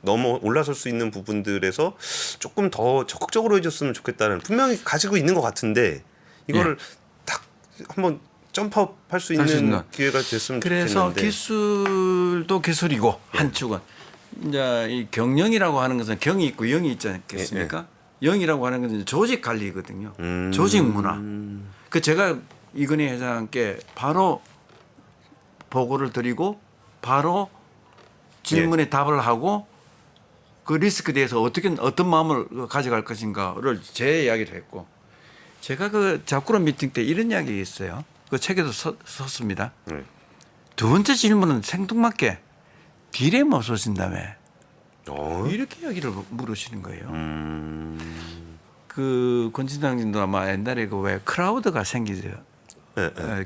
넘어 올라설 수 있는 부분들에서 조금 더 적극적으로 해줬으면 좋겠다는 분명히 가지고 있는 것 같은데 이거를 딱 한번 점프업 할 수 있는 기회가 됐으면 그래서 좋겠는데. 기술도 기술이고 한쪽은 이제 이 경영이라고 하는 것은 경이 있고 영이 있지 않겠습니까? 영이라고 하는 것은 조직 관리거든요. 조직 문화. 그 제가 이건희 회장께 바로 보고를 드리고 바로 질문에 답을 하고 그 리스크에 대해서 어떤 마음을 가져갈 것인가를 제 이야기를 했고 제가 그 자쿠론 미팅 때 이런 이야기 있어요. 그 책에도 썼습니다. 두 번째 질문은 생뚱맞게 디램 없어진다며 이렇게 이야기를 물으시는 거예요. 그 권진당님도 아마 옛날에 그 왜 클라우드가 생기죠.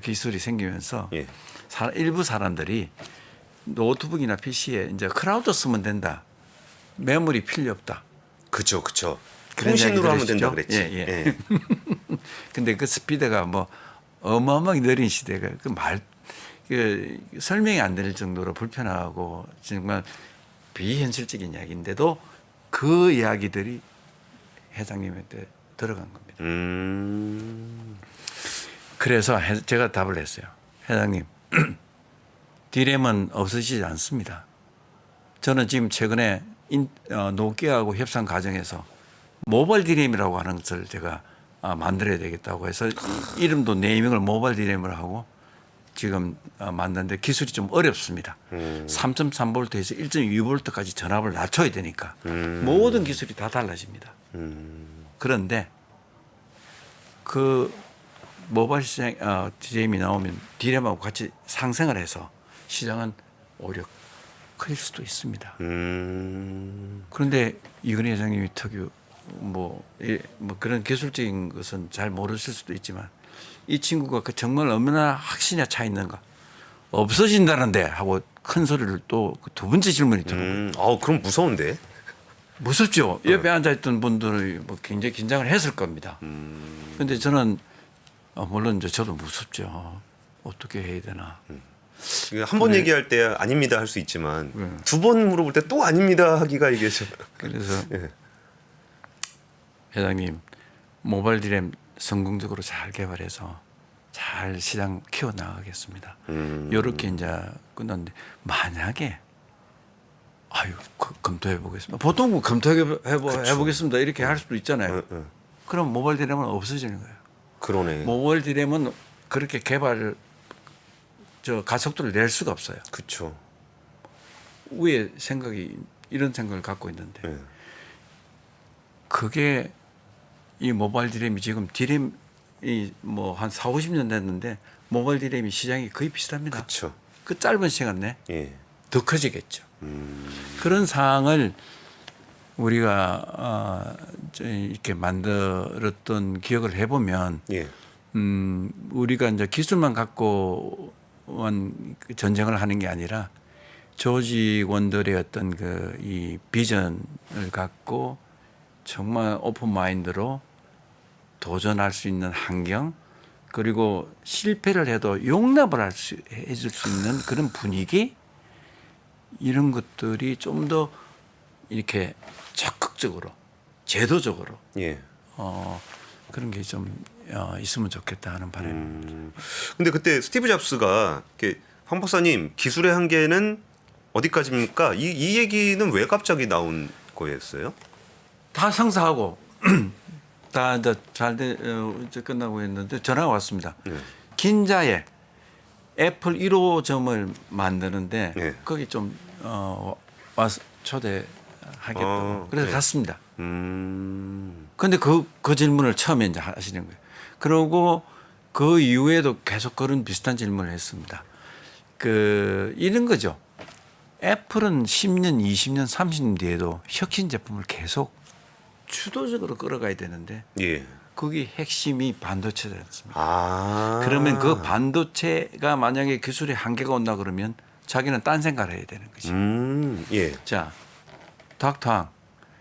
기술이 생기면서 예. 일부 사람들이 노트북이나 PC에 이제 클라우드 쓰면 된다. 메모리 필요 없다. 그쵸. 그런 통신으로 하면 이야기 된다 들으시죠? 그랬지. 예. 근데 그 스피드가 뭐 어마어마하게 느린 시대가 그 설명이 안 될 정도로 불편하고 정말 비현실적인 이야기인데도 그 이야기들이 회장님한테 들어간 겁니다. 그래서 제가 답을 했어요. 회장님, 디램은 없어지지 않습니다. 저는 지금 최근에 노키아하고 협상 과정에서 모바일 디램이라고 하는 것을 제가 만들어야 되겠다고 해서 이름도 네이밍을 모바일 디램을 하고 지금 만드는데 기술이 좀 어렵습니다. 3.3V에서 1.2V까지 전압을 낮춰야 되니까 모든 기술이 다 달라집니다. 그런데 그 모바일 시장 디램이 나오면 디램하고 같이 상승을 해서 시장은 오히려 클 수도 있습니다. 그런데 이건희 회장님이 특유 뭐 그런 기술적인 것은 잘 모르실 수도 있지만 이 친구가 그 정말 얼마나 확신에 차 있는가 없어진다는데 하고 큰 소리를 또 두 번째 질문이 들어오고 그럼 무서운데. 무섭죠. 옆에 앉아있던 분들이 뭐 굉장히 긴장을 했을 겁니다. 그런데 저는 물론 이제 저도 무섭죠. 어떻게 해야 되나. 한 번 얘기할 때 아닙니다 할 수 있지만 두 번 물어볼 때 또 아닙니다 하기가 이게 좀. 그래서 회장님 모바일 디램 성공적으로 잘 개발해서 잘 시장 키워 나가겠습니다. 이렇게 이제 끝났는데 만약에 검토해 보겠습니다. 보통 뭐 검토해 보겠습니다 이렇게 할 수도 있잖아요. 그럼 모바일 디램은 없어지는 거예요. 그러네. 모바일 디램은 그렇게 개발 가속도를 낼 수가 없어요. 그렇죠. 위에 이런 생각을 갖고 있는데 그게 이 모바일 디램이 지금 디램이 뭐 한 4, 50년 됐는데 모바일 디램이 시장이 거의 비슷합니다. 그렇죠. 그 짧은 시간 내에 예. 더 커지겠죠. 그런 상황을 우리가 이렇게 만들었던 기억을 해보면 우리가 이제 기술만 갖고만 전쟁을 하는 게 아니라 조직원들의 어떤 이 비전을 갖고 정말 오픈 마인드로 도전할 수 있는 환경 그리고 실패를 해도 용납을 해줄 수 있는 그런 분위기 이런 것들이 좀 더 이렇게 적극적으로 제도적으로 그런 게 좀 있으면 좋겠다 하는 바람입니다. 근데 그때 스티브 잡스가 황 박사님 기술의 한계는 어디까지입니까? 이 얘기는 왜 갑자기 나온 거였어요? 다 성사하고 다 이제 이제 끝나고 했는데 전화가 왔습니다. 긴자에 애플 1호점을 만드는데 거기 좀 와서 초대하겠다고 그래서 갔습니다. 그런데 그 질문을 처음에 이제 하시는 거예요. 그러고 그 이후에도 계속 그런 비슷한 질문을 했습니다. 이런 거죠. 애플은 10년, 20년, 30년 뒤에도 혁신 제품을 계속 주도적으로 끌어가야 되는데 예. 거기 핵심이 반도체지 않습니까? 아. 그러면 그 반도체가 만약에 기술의 한계가 온다 그러면 자기는 딴 생각을 해야 되는 거지. 예. 자, 닥터항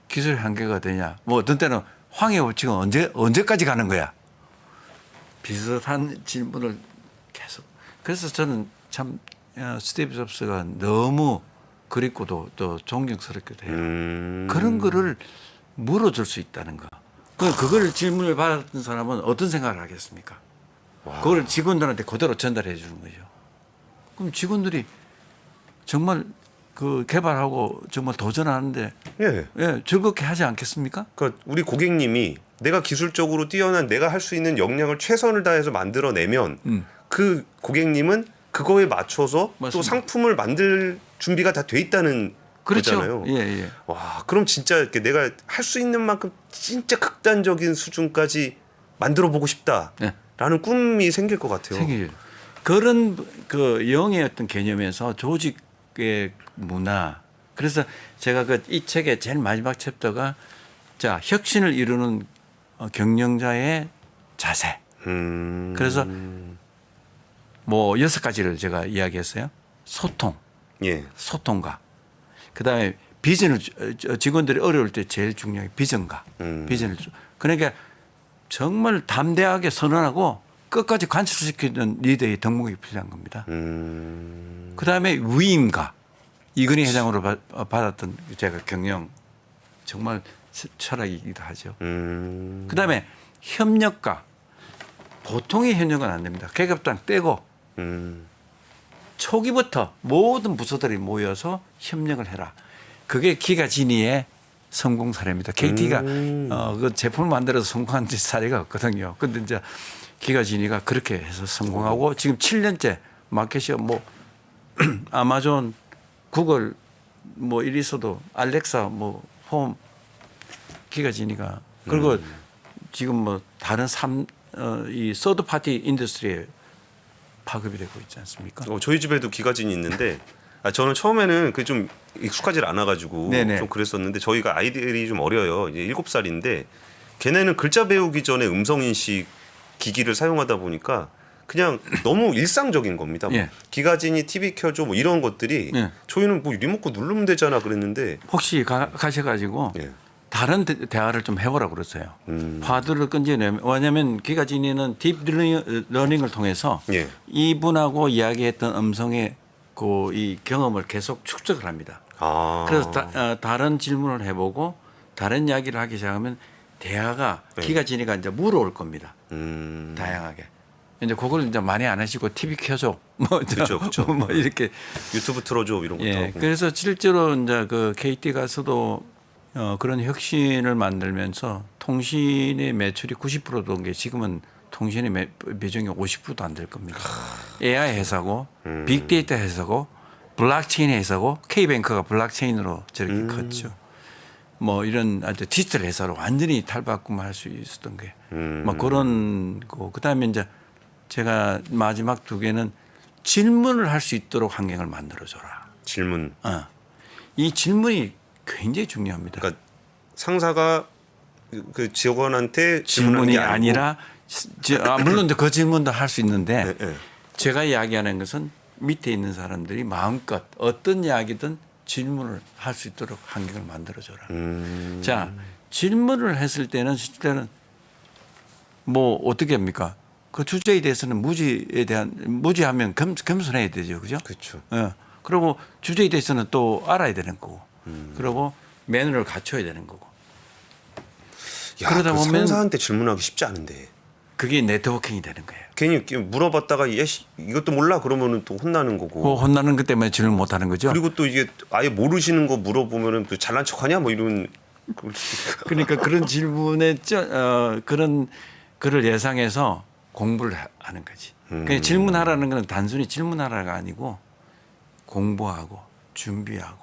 기술의 한계가 되냐? 뭐 어떤 때는 황해 법칙은 언제까지 가는 거야? 비슷한 질문을 계속. 그래서 저는 참 스티브 잡스가 너무 그립고도 또 존경스럽기도 해요. 그런 거를 물어줄 수 있다는 거. 그걸 질문을 받았던 사람은 어떤 생각을 하겠습니까? 그걸 직원들한테 그대로 전달해 주는 거죠. 그럼 직원들이 정말 그 개발하고 정말 도전하는데 예. 즐겁게 하지 않겠습니까? 그러니까 우리 고객님이 내가 기술적으로 뛰어난 내가 할 수 있는 역량을 최선을 다해서 만들어내면 그 고객님은 그거에 맞춰서 또 맞습니다. 상품을 만들 준비가 다 돼 있다는 그렇죠. 거잖아요. 예. 와, 그럼 진짜 이렇게 내가 할 수 있는 만큼 진짜 극단적인 수준까지 만들어 보고 싶다라는 꿈이 생길 것 같아요. 생기죠. 그런 그 영의 어떤 개념에서 조직의 문화. 그래서 제가 이 책의 제일 마지막 챕터가 자 혁신을 이루는 경영자의 자세. 그래서 뭐 6가지를 제가 이야기했어요. 소통, 예. 소통과 그다음에 비전을 직원들이 어려울 때 제일 중요한 게 비전과 비전을 그러니까 정말 담대하게 선언하고 끝까지 관철시키는 리더의 덕목이 필요한 겁니다. 그다음에 위임과 이건희 회장으로 받았던 제가 경영 정말 철학이기도 하죠. 그다음에 협력과 보통의 협력은 안 됩니다. 계급당 떼고 초기부터 모든 부서들이 모여서 협력을 해라. 그게 기가진이의 성공 사례입니다. KT가 그 제품을 만들어서 성공한 사례가 없거든요. 근데 이제 기가진이가 그렇게 해서 성공하고 지금 7년째 마켓이 뭐 아마존, 구글 뭐 이리서도 알렉사 뭐 홈 기가진이가 그리고 지금 뭐 다른 이 서드 파티 인더스트리에 파급이 되고 있지 않습니까? 저희 집에도 기가진이 있는데 저는 처음에는 그 좀 익숙하지 않아가지고 네네. 좀 그랬었는데 저희가 아이들이 좀 어려요. 이제 7살인데 걔네는 글자 배우기 전에 음성 인식 기기를 사용하다 보니까 그냥 너무 일상적인 겁니다. 뭐 예. 기가진이 TV 켜줘 뭐 이런 것들이 예. 저희는 뭐 리모컨 누르면 되잖아 그랬는데 혹시 가셔가지고 예. 다른 대화를 좀 해보라고 그랬어요. 화두를 끈질내면 왜냐하면 기가진이는 딥 러닝을 통해서 예. 이분하고 이야기했던 음성의 이 경험을 계속 축적을 합니다. 아. 그래서 다른 질문을 해보고 다른 이야기를 하기 시작하면 대화가 네. 기가진이가 이제 물어올 겁니다. 다양하게. 이제 그걸 이제 많이 안 하시고 TV 켜줘. 그쵸. 뭐 이렇게. 유튜브 틀어줘 이런 것도 예. 하고. 그래서 실제로 이제 그 KT 가서도 그런 혁신을 만들면서 통신의 매출이 90%던 게 지금은 통신의 비중이 50%도 안 될 겁니다. AI 회사고 빅데이터 회사고 블록체인 회사고 K뱅크가 블록체인으로 저렇게 컸죠. 뭐 이런 아주 디지털 회사로 완전히 탈바꿈할 수 있었던 게 뭐 그런 거. 그다음에 이제 제가 마지막 2개는 질문을 할 수 있도록 환경을 만들어줘라. 질문. 이 질문이 굉장히 중요합니다. 그러니까 상사가 그 직원한테 질문이 질문하는 게 아니라 물론 그 질문도 할 수 있는데 예. 제가 이야기하는 것은 밑에 있는 사람들이 마음껏 어떤 이야기든 질문을 할 수 있도록 환경을 만들어줘라. 자, 질문을 했을 때는 실제는 뭐 어떻게 합니까? 그 주제에 대해서는 무지하면 겸손해야 되죠, 그죠? 그렇죠. 그리고 주제에 대해서는 또 알아야 되는 거고, 그리고 매너를 갖춰야 되는 거고. 야, 그러다 그 보면 상사한테 질문하기 쉽지 않은데. 그게 네트워킹이 되는 거예요. 괜히 물어봤다가 이것도 몰라 그러면은 또 혼나는 거고. 그 혼나는 것 때문에 질문 못 하는 거죠. 그리고 또 이게 아예 모르시는 거 물어보면은 또 잘난 척하냐 뭐 이런. 그러니까 그런 질문에 그런 거를 예상해서 공부를 하는 거지. 그러니까 질문하라는 건 단순히 질문하라가 아니고 공부하고 준비하고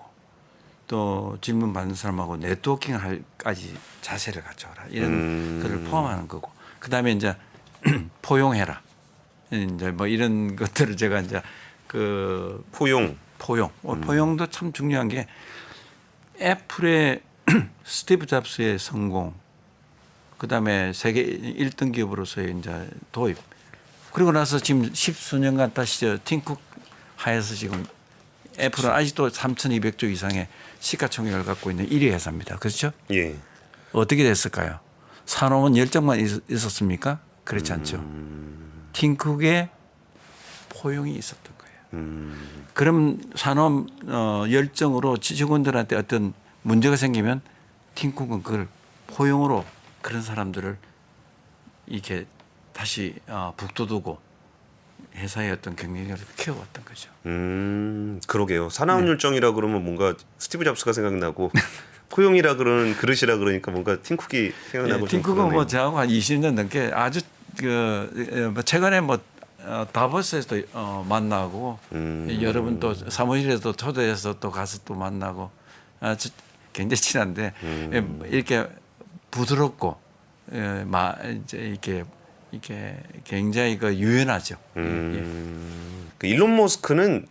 또 질문 받는 사람하고 네트워킹할까지 자세를 갖춰라 이런 거를 포함하는 거고. 그다음에 이제 포용해라. 이제 뭐 이런 것들을 제가 이제 그 포용. 포용도 참 중요한 게 애플의 스티브 잡스의 성공, 그다음에 세계 1등 기업으로서의 이제 도입, 그리고 나서 지금 10수년간 다시 팀쿡 하에서 지금 애플은 아직도 3,200조 이상의 시가총액을 갖고 있는 1위 회사입니다. 그렇죠? 예. 어떻게 됐을까요? 산업은 열정만 있었습니까? 그렇지 않죠. 팀쿡에 포용이 있었던 거예요. 그럼 산업 열정으로 직원들한테 어떤 문제가 생기면 팀쿡은 그걸 포용으로 그런 사람들을 이렇게 다시 북돋우고 회사의 어떤 경쟁력을 키워왔던 거죠. 그러게요. 사나운 열정이라 그러면 뭔가 스티브 잡스가 생각나고 포용이라 그러는 그릇이라 그러니까 뭔가 팀쿡이 생각나고 좀 팀쿡은 그러네요. 뭐 저하고 한 20년 넘게 아주 최근에 뭐 다보스에서 만나고 여러분 또 사무실에도 초대해서 또 가서 또 만나고 굉장히 친한데 이렇게 부드럽고 이제 이렇게 굉장히 그 유연하죠. 그 일론 머스크는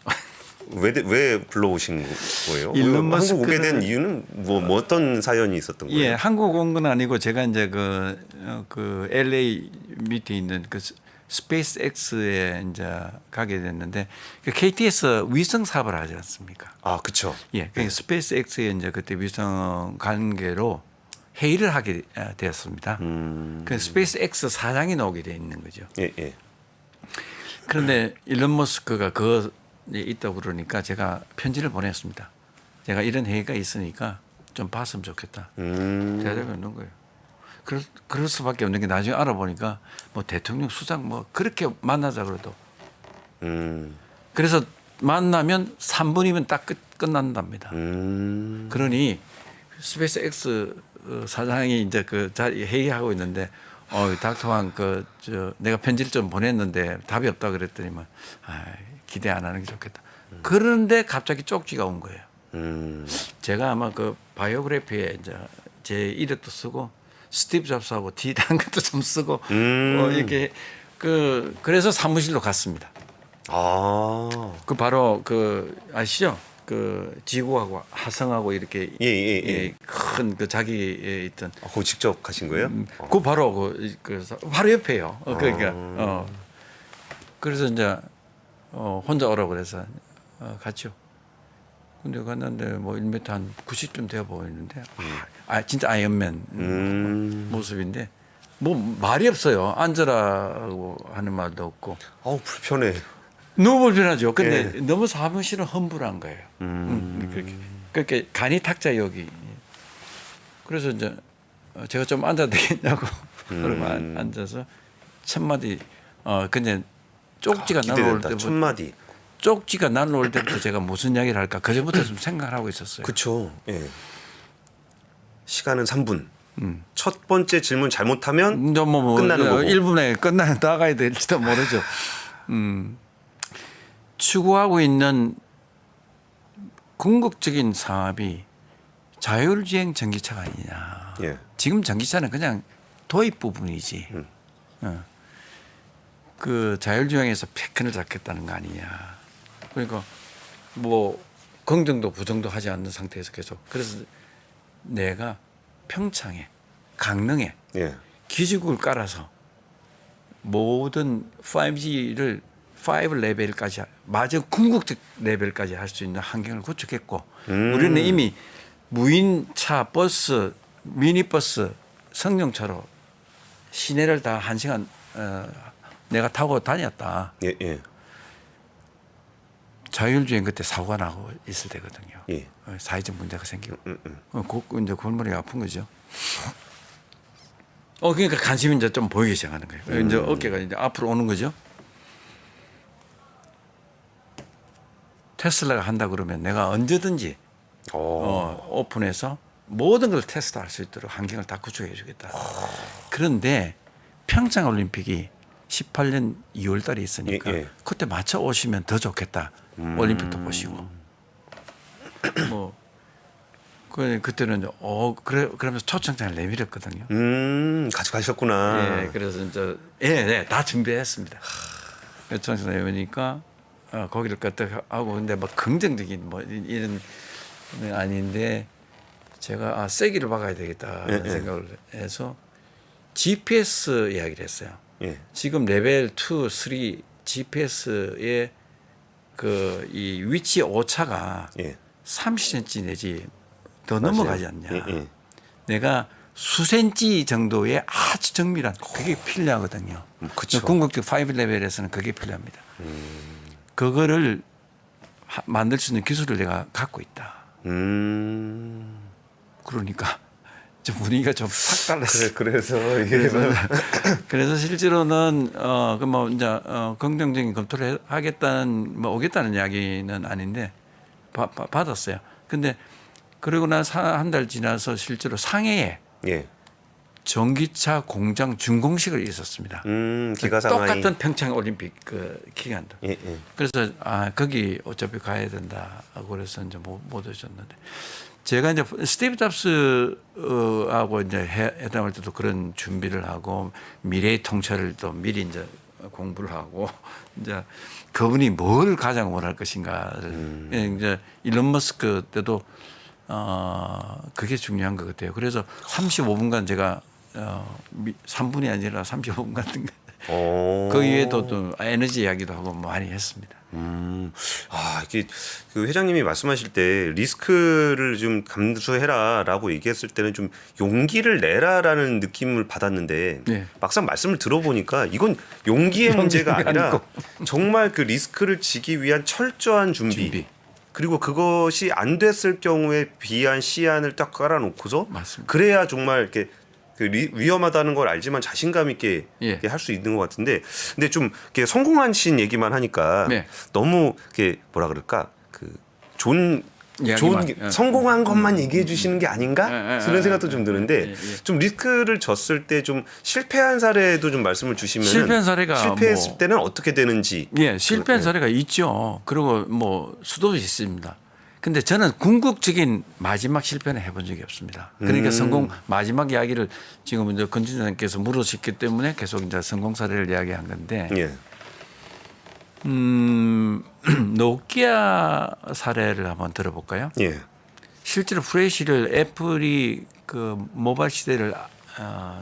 왜 불러오신 거예요? 일론 한국 오게 된 머스크는- 이유는 뭐 어떤 사연이 있었던 거예요? 예, 한국 온 건 아니고 제가 이제 그 LA 밑에 있는 그 스페이스 X에 이제 가게 됐는데 그 KT에서 위성 사업을 하지 않습니까? 아, 그렇죠. 예, 그 스페이스 X에 이제 그때 위성 관계로 회의를 하게 되었습니다. 그 스페이스 X 사장이 나오게 돼 있는 거죠. 예, 예. 그런데 일론 머스크가 그거 있다고 그러니까 제가 편지를 보냈습니다. 제가 이런 회의가 있으니까 좀 봤으면 좋겠다. 대답이 없는 거예요. 그럴 수밖에 없는 게 나중에 알아보니까 뭐 대통령 수장 뭐 그렇게 만나자 그래도 그래서 만나면 3분이면 딱 끝난답니다. 그러니 스페이스 X 사장이 이제 그 자리 회의하고 있는데 닥터 왕 내가 편지를 좀 보냈는데 답이 없다 그랬더니만 기대 안 하는 게 좋겠다. 그런데 갑자기 쪽지가 온 거예요. 제가 아마 그 바이오그래피에 이제 제 이력도 쓰고 스티브 잡스하고 뒤한 것도 좀 쓰고 이렇게 그래서 사무실로 갔습니다. 아, 그 바로 아시죠? 그 지구하고 화성하고 이렇게 예. 큰 그 자기에 있던 그거 직접 가신 거예요? 그 바로 바로 옆에요. 그러니까 그래서 이제 혼자 오라고 그래서 갔죠. 근데 갔는데 뭐 1m 한 90쯤 되어 보이는데 진짜 아이언맨 모습인데 뭐 말이 없어요. 앉으라고 하는 말도 없고. 아우, 불편해. 너무 불편하죠. 근데 너무 사무실은 험불한 거예요. 그렇게 간이 탁자 여기. 그래서 이제 제가 좀 앉아도 되겠냐고 그러면 앉아서 첫 마디 근데 쪽지가 날라올 기대된다. 때부터 첫 마디. 쪽지가 날라올 때부터 제가 무슨 이야기를 할까 그전부터 좀 생각을 하고 있었어요. 그렇죠. 예. 시간은 3분. 첫 번째 질문 잘못하면 끝나는 거고. 1분에 나가야 될지도 모르죠. 추구하고 있는 궁극적인 사업이 자율주행 전기차가 아니냐. 예. 지금 전기차는 그냥 도입 부분이지. 그 자율주행에서 패권을 잡겠다는 거 아니냐. 그러니까 뭐 긍정도 부정도 하지 않는 상태에서 계속. 그래서 내가 평창에 강릉에 예. 기지국을 깔아서 모든 5G를 5 레벨까지 마저 궁극적 레벨까지 할 수 있는 환경을 구축했고 우리는 이미 무인차, 버스, 미니버스, 승용차로 시내를 다 1시간 내가 타고 다녔다. 예. 자율주행 그때 사고가 나고 있을 때거든요. 예. 사회적 문제가 생기고 이제 골머리가 아픈 거죠. 그러니까 관심이 이제 좀 보이기 시작하는 거예요. 이제 어깨가 이제 앞으로 오는 거죠. 테슬라가 한다 그러면 내가 언제든지 오픈해서 모든 걸 테스트할 수 있도록 환경을 다 구축해 주겠다. 그런데 평창 올림픽이 18년 2월 달에 있으니까 예. 그때 맞춰 오시면 더 좋겠다. 올림픽도 보시고. 뭐 그때는 이제 그러면서 초청장을 내밀었거든요. 가져가셨구나. 예, 그래서 이제 다 준비했습니다. 요청해서 내보니까 거기를 갖다 하고 근데 뭐 긍정적인 뭐 이런 건 아닌데 제가 세기를 박아야 되겠다 예, 예. 생각을 해서 GPS 이야기를 했어요. 예. 지금 레벨 2, 3 GPS의 그 이 위치 오차가 예. 30cm 내지 더 맞아요. 넘어가지 않냐. 예, 예. 내가 수센치 정도의 아주 정밀한 그게 필요하거든요. 그쵸. 궁극기 5레벨에서는 그게 필요합니다. 그거를 만들 수 있는 기술을 내가 갖고 있다. 그러니까 좀 분위기가 좀 싹 달랐어요. 그래서 이게 그래서 실제로는 그뭐 이제 긍정적인 검토를 하겠다는 뭐 오겠다는 이야기는 아닌데 받았어요. 근데 그러고 나서 한 달 지나서 실제로 상해에 예. 전기차 공장 준공식을 있었습니다. 기가 상하이. 똑같은 평창 올림픽 그 기간도. 예, 예. 그래서 거기 어차피 가야 된다 하고 그래서 이제 못 오셨는데 제가 이제 스티브 잡스하고 이제 회담할 때도 그런 준비를 하고 미래의 통찰을 또 미리 이제 공부를 하고 이제 그분이 뭘 가장 원할 것인가를 이제 일론 머스크 때도 그게 중요한 것 같아요. 그래서 35분간 제가 3분이 아니라 35분간 그 이외에도 또 에너지 이야기도 하고 많이 했습니다. 이게 그 회장님이 말씀하실 때 리스크를 좀 감수해라라고 얘기했을 때는 좀 용기를 내라라는 느낌을 받았는데 네. 막상 말씀을 들어보니까 이건 용기의 문제가 아니라 정말 그 리스크를 지기 위한 철저한 준비. 그리고 그것이 안 됐을 경우에 B안, C안을 딱 깔아놓고서 맞습니다. 그래야 정말 이렇게 그 위험하다는 걸 알지만 자신감 있게 예. 할 수 있는 것 같은데, 근데 좀 이렇게 성공하신 얘기만 하니까 네. 너무 이렇게 뭐라 그럴까 그 좋은 이야기만, 성공한 것만 얘기해 주시는 게 아닌가 그런 생각도 좀 드는데 예. 좀 리스크를 졌을 때 좀 실패한 사례도 좀 말씀을 주시면 실패한 사례가 실패했을 뭐- 때는 어떻게 되는지. 예, 실패한 사례가 있죠. 그리고 뭐 수도 있습니다. 근데 저는 궁극적인 마지막 실패는 해본 적이 없습니다. 그러니까 성공 마지막 이야기를 지금 이제 건진장께서 물으셨기 때문에 계속 이제 성공 사례를 이야기한 건데, 예. 노키아 사례를 한번 들어볼까요? 예. 실제로 프레시를 애플이 그 모바일 시대를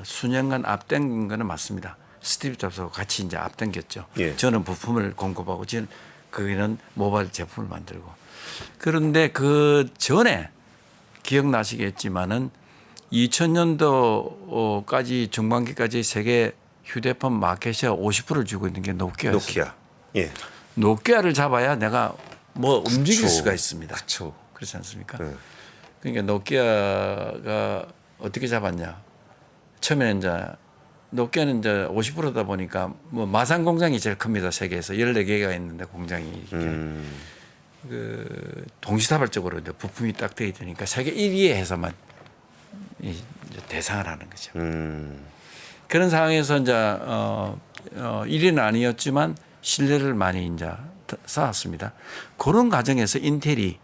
수년간 앞당긴 거는 맞습니다. 스티브 잡스하고 같이 이제 앞당겼죠. 예. 저는 부품을 공급하고 저는 거기는 모바일 제품을 만들고. 그런데 그 전에 기억나시겠지만은 2000년도까지 중반기까지 세계 휴대폰 마켓시아 50%를 쥐고 있는 게 노키아였어요. 노키아. 예. 노키아를 잡아야 내가 뭐 움직일 그쵸. 수가 있습니다. 그렇죠. 그렇지 않습니까? 네. 그러니까 노키아가 어떻게 잡았냐? 처음에는 이제 노키아는 이제 50%다 보니까 뭐 마산 공장이 제일 큽니다. 세계에서 14개가 있는데 공장이 이렇게 그 동시다발적으로 이제 부품이 딱 돼 있으니까 세계 1위에 해서만 이제 대상을 하는 거죠. 그런 상황에서 이제 1위는 아니었지만 신뢰를 많이 이제 쌓았습니다. 그런 과정에서 인텔이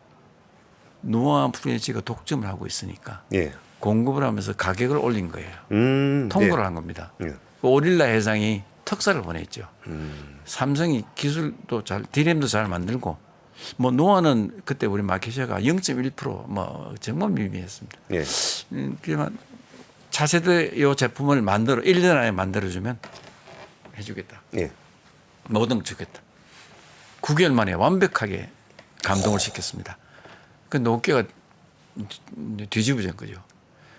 노아 프레시가 독점을 하고 있으니까 예. 공급을 하면서 가격을 올린 거예요. 통보를 한 겁니다. 예. 오릴라 회장이 특사를 보냈죠. 삼성이 기술도 잘, 디램도 잘 만들고, 뭐 노아는 그때 우리 마켓시아가 0.1%뭐 정말 미미했습니다. 예. 그러면 차세대 이 제품을 1년 안에 만들어주면 해주겠다. 예. 뭐든 주겠다. 9개월 만에 완벽하게 감동을 시켰습니다. 그 노키아가 뒤집어진 거죠.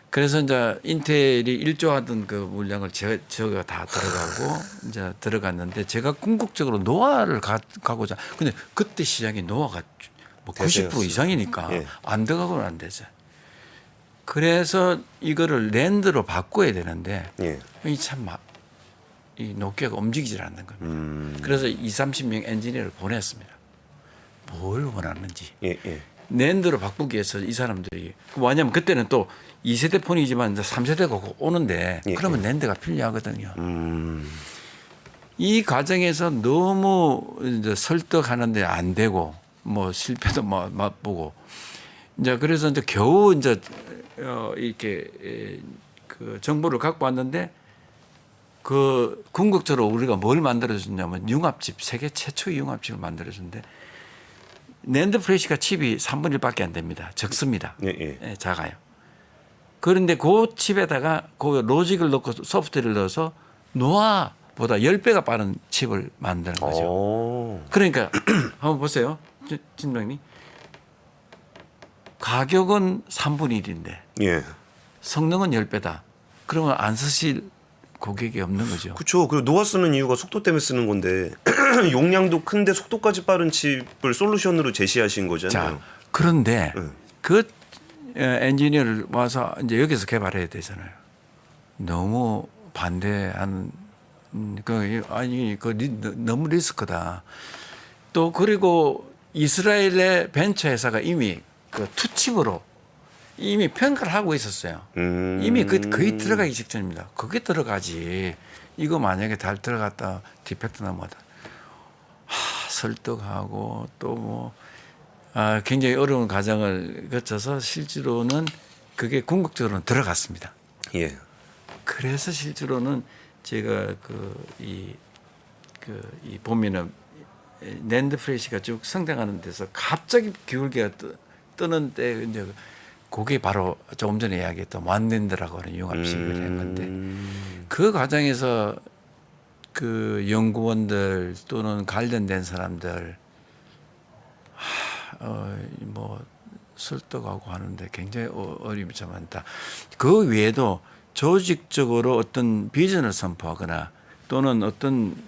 그래서 이제 인텔이 1조 하던 그 물량을 저가 다 들어가고 이제 들어갔는데 제가 궁극적으로 노아를 가고자. 근데 그때 시장이 노아가 뭐 90% 이상이니까 예. 안 들어가고는 안 되죠. 그래서 이거를 랜드로 바꿔야 되는데 예. 이 노키아가 움직이질 않는 겁니다. 그래서 20-30명 엔지니어를 보냈습니다. 뭘 원하는지. 예. 예. 랜드로 바꾸기 위해서 이 사람들이 뭐냐면 그때는 또 2세대 폰이지만 이제 3세대가 오는데 예, 그러면 랜드가 필요하거든요. 이 과정에서 너무 이제 설득하는데 안 되고 뭐 실패도 맛보고 이제 그래서 이제 겨우 이제 이렇게 그 정보를 갖고 왔는데 그 궁극적으로 우리가 뭘 만들어줬냐면 융합칩, 세계 최초의 융합칩을 만들어준데 낸드 플래시가 칩이 3분의 1밖에 안 됩니다. 적습니다. 예. 예, 작아요. 그런데 그 칩에다가 그 로직을 넣고 소프트웨어를 넣어서 노아보다 10배가 빠른 칩을 만드는 거죠. 오. 그러니까 한번 보세요. 진정님. 가격은 3분의 1인데 예. 성능은 10배다. 그러면 안 쓰실 고객이 없는 거죠. 그렇죠. 그리고 노아 쓰는 이유가 속도 때문에 쓰는 건데 용량도 큰데 속도까지 빠른 칩을 솔루션으로 제시하신 거잖아요. 자, 그런데 그 엔지니어를 와서 이제 여기서 개발해야 되잖아요. 너무 반대하는 너무 리스크다. 또 그리고 이스라엘의 벤처 회사가 이미 그 투칩으로 이미 평가를 하고 있었어요. 이미 거의 들어가기 직전입니다. 그게 들어가지. 이거 만약에 잘 들어갔다 디펙트 나면 설득하고 또 뭐 굉장히 어려운 과정을 거쳐서 실제로는 그게 궁극적으로는 들어갔습니다. 예. 그래서 실제로는 제가 이 보면은 낸드 플래시가 쭉 성장하는 데서 갑자기 기울기가 뜨는 때 이제 그게 바로 조금 전에 이야기했던 완랜드라고 하는 융합식을 한 건데 그 과정에서 그 연구원들 또는 관련된 사람들 뭐 설득하고 하는데 굉장히 어려움이 참 많다. 그 외에도 조직적으로 어떤 비전을 선포하거나 또는 어떤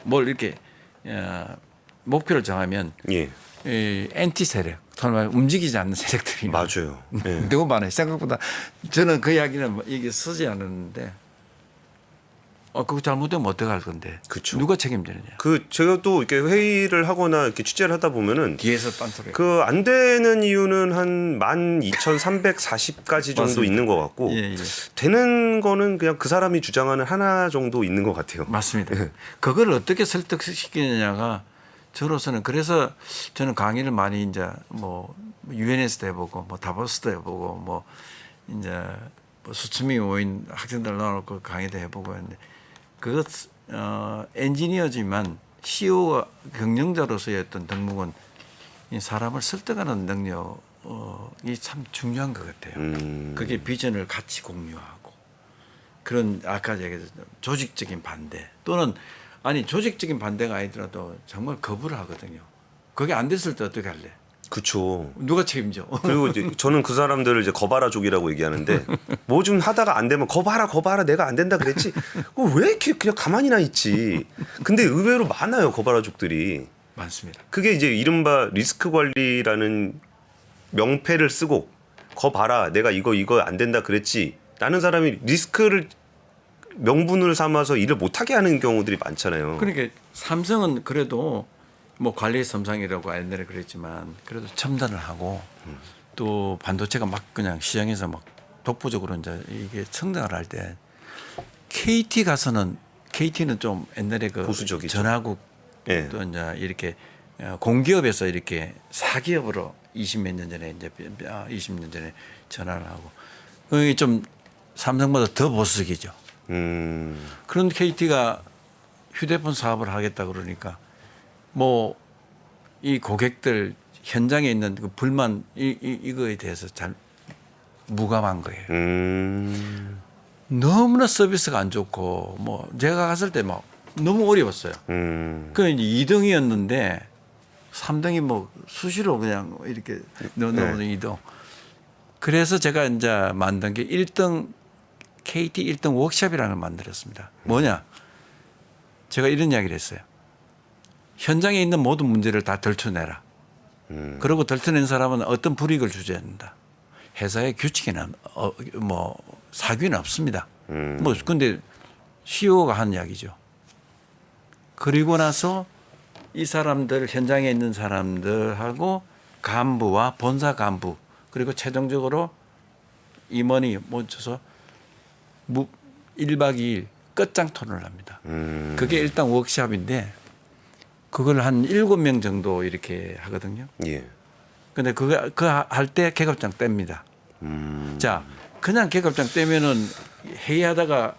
뭘 이렇게 목표를 정하면 예. 이 엔티 세력, 정말 움직이지 않는 세력들이 맞아요. 예. 너무 많아요. 생각보다 저는 그 이야기는 이게 쓰지 않았는데, 그거 잘못되면 어떡할 건데? 그쵸. 누가 책임지느냐? 그 제가 또 이렇게 회의를 하거나 이렇게 취재를 하다 보면은 뒤에서 딴소리. 그 안 되는 이유는 한 12,340가지 정도 맞습니다. 있는 것 같고 예. 되는 거는 그냥 그 사람이 주장하는 하나 정도 있는 것 같아요. 맞습니다. 그걸 어떻게 설득시키느냐가 저로서는 그래서 저는 강의를 많이 이제 뭐 유엔에서도 해보고 뭐 다보스도 해보고 뭐 이제 뭐 수천명이 모인 학생들 넣어놓고 강의도 해보고 했는데 그것 엔지니어지만 CEO가 경영자로서의 어떤 덕목은 이 사람을 설득하는 능력이 참 중요한 것 같아요. 그게 비전을 같이 공유하고 그런 아까 얘기했던 조직적인 반대 또는 아니 조직적인 반대가 아니더라도 정말 거부를 하거든요. 그게 안 됐을 때 어떻게 할래? 그렇죠. 누가 책임져? 그리고 이제 저는 그 사람들을 이제 거바라족이라고 얘기하는데 뭐 좀 하다가 안 되면 거봐라 내가 안 된다 그랬지. 왜 이렇게 그냥 가만히나 있지. 근데 의외로 많아요 거바라족들이. 많습니다. 그게 이제 이른바 리스크 관리라는 명패를 쓰고 거봐라 내가 이거 안 된다 그랬지. 라는 사람이 리스크를 명분을 삼아서 일을 못하게 하는 경우들이 많잖아요. 그러니까 삼성은 그래도 뭐 관리 섬상이라고 옛날에 그랬지만 그래도 첨단을 하고 또 반도체가 막 그냥 시장에서 막 독보적으로 이제 이게 성장을 할 때 KT 가서는 KT는 좀 옛날에 그 보수적이죠. 전화국 예. 또 이제 이렇게 공기업에서 이렇게 사기업으로 20몇 년 전에 이제 20년 전에 전화를 하고 그게 좀 삼성보다 더 보수적이죠. 그런 KT가 휴대폰 사업을 하겠다 그러니까 뭐 이 고객들 현장에 있는 그 불만 이거에 대해서 잘 무감한 거예요. 너무나 서비스가 안 좋고 뭐 제가 갔을 때 막 너무 어려웠어요. 그 이제 2등이었는데 3등이 뭐 수시로 그냥 이렇게 넣어놓은 2등. 그래서 제가 이제 만든 게 1등 KT 1등 워크숍이라는 걸 만들었습니다. 뭐냐? 제가 이런 이야기를 했어요. 현장에 있는 모든 문제를 다 덜쳐내라. 그리고 덜쳐낸 사람은 어떤 불이익을 주지 않는다. 회사의 규칙이나 뭐 사규는 없습니다. 뭐 근데 CEO가 한 이야기죠. 그리고 나서 이 사람들 현장에 있는 사람들하고 간부와 본사 간부 그리고 최종적으로 임원이 모여서 1박 2일 끝장 토론을 합니다. 그게 일단 워크숍인데 그걸 한 7명 정도 이렇게 하거든요. 예. 근데 그거 할 때 계급장 뗍니다. 자, 그냥 계급장 떼면은 회의하다가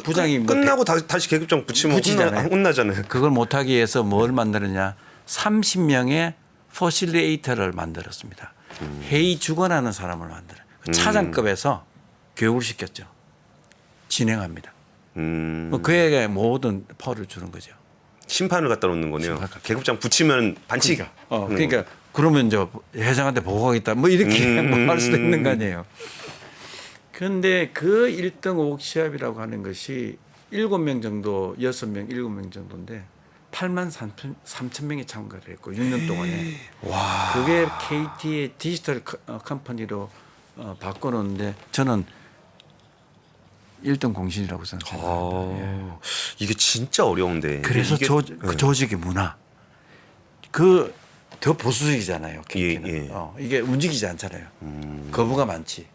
부장이 뭐 끝나고 다시 계급장 붙이면 붙이잖아요. 혼나잖아요. 그걸 못하기 위해서 뭘 만들었냐? 30명의 퍼실리에이터를 만들었습니다. 회의 주관하는 사람을 만들어요. 차장급에서 교육을 시켰죠. 진행합니다. 그에게 모든 파워를 주는 거죠. 심판을 갖다 놓는 거네요. 계급장 붙이면 반칙. 그러니까 그러면 저 회장한테 보고하겠다. 뭐 이렇게 뭐 할 수도 있는 거 아니에요. 그런데 그 1등 옥시합이라고 하는 것이 7명 정도, 6명, 7명 정도인데 8만 3천 명이 참가를 했고 6년 동안에. 와. 그게 KT의 디지털 컴퍼니로 바꿔놓는데 저는 1등 공신이라고 생각합니다. 예. 이게 진짜 어려운데. 그래서 이게, 그 조직의 문화 그 더 보수적이잖아요. KT는. 예. 이게 움직이지 않잖아요. 거부가 많지.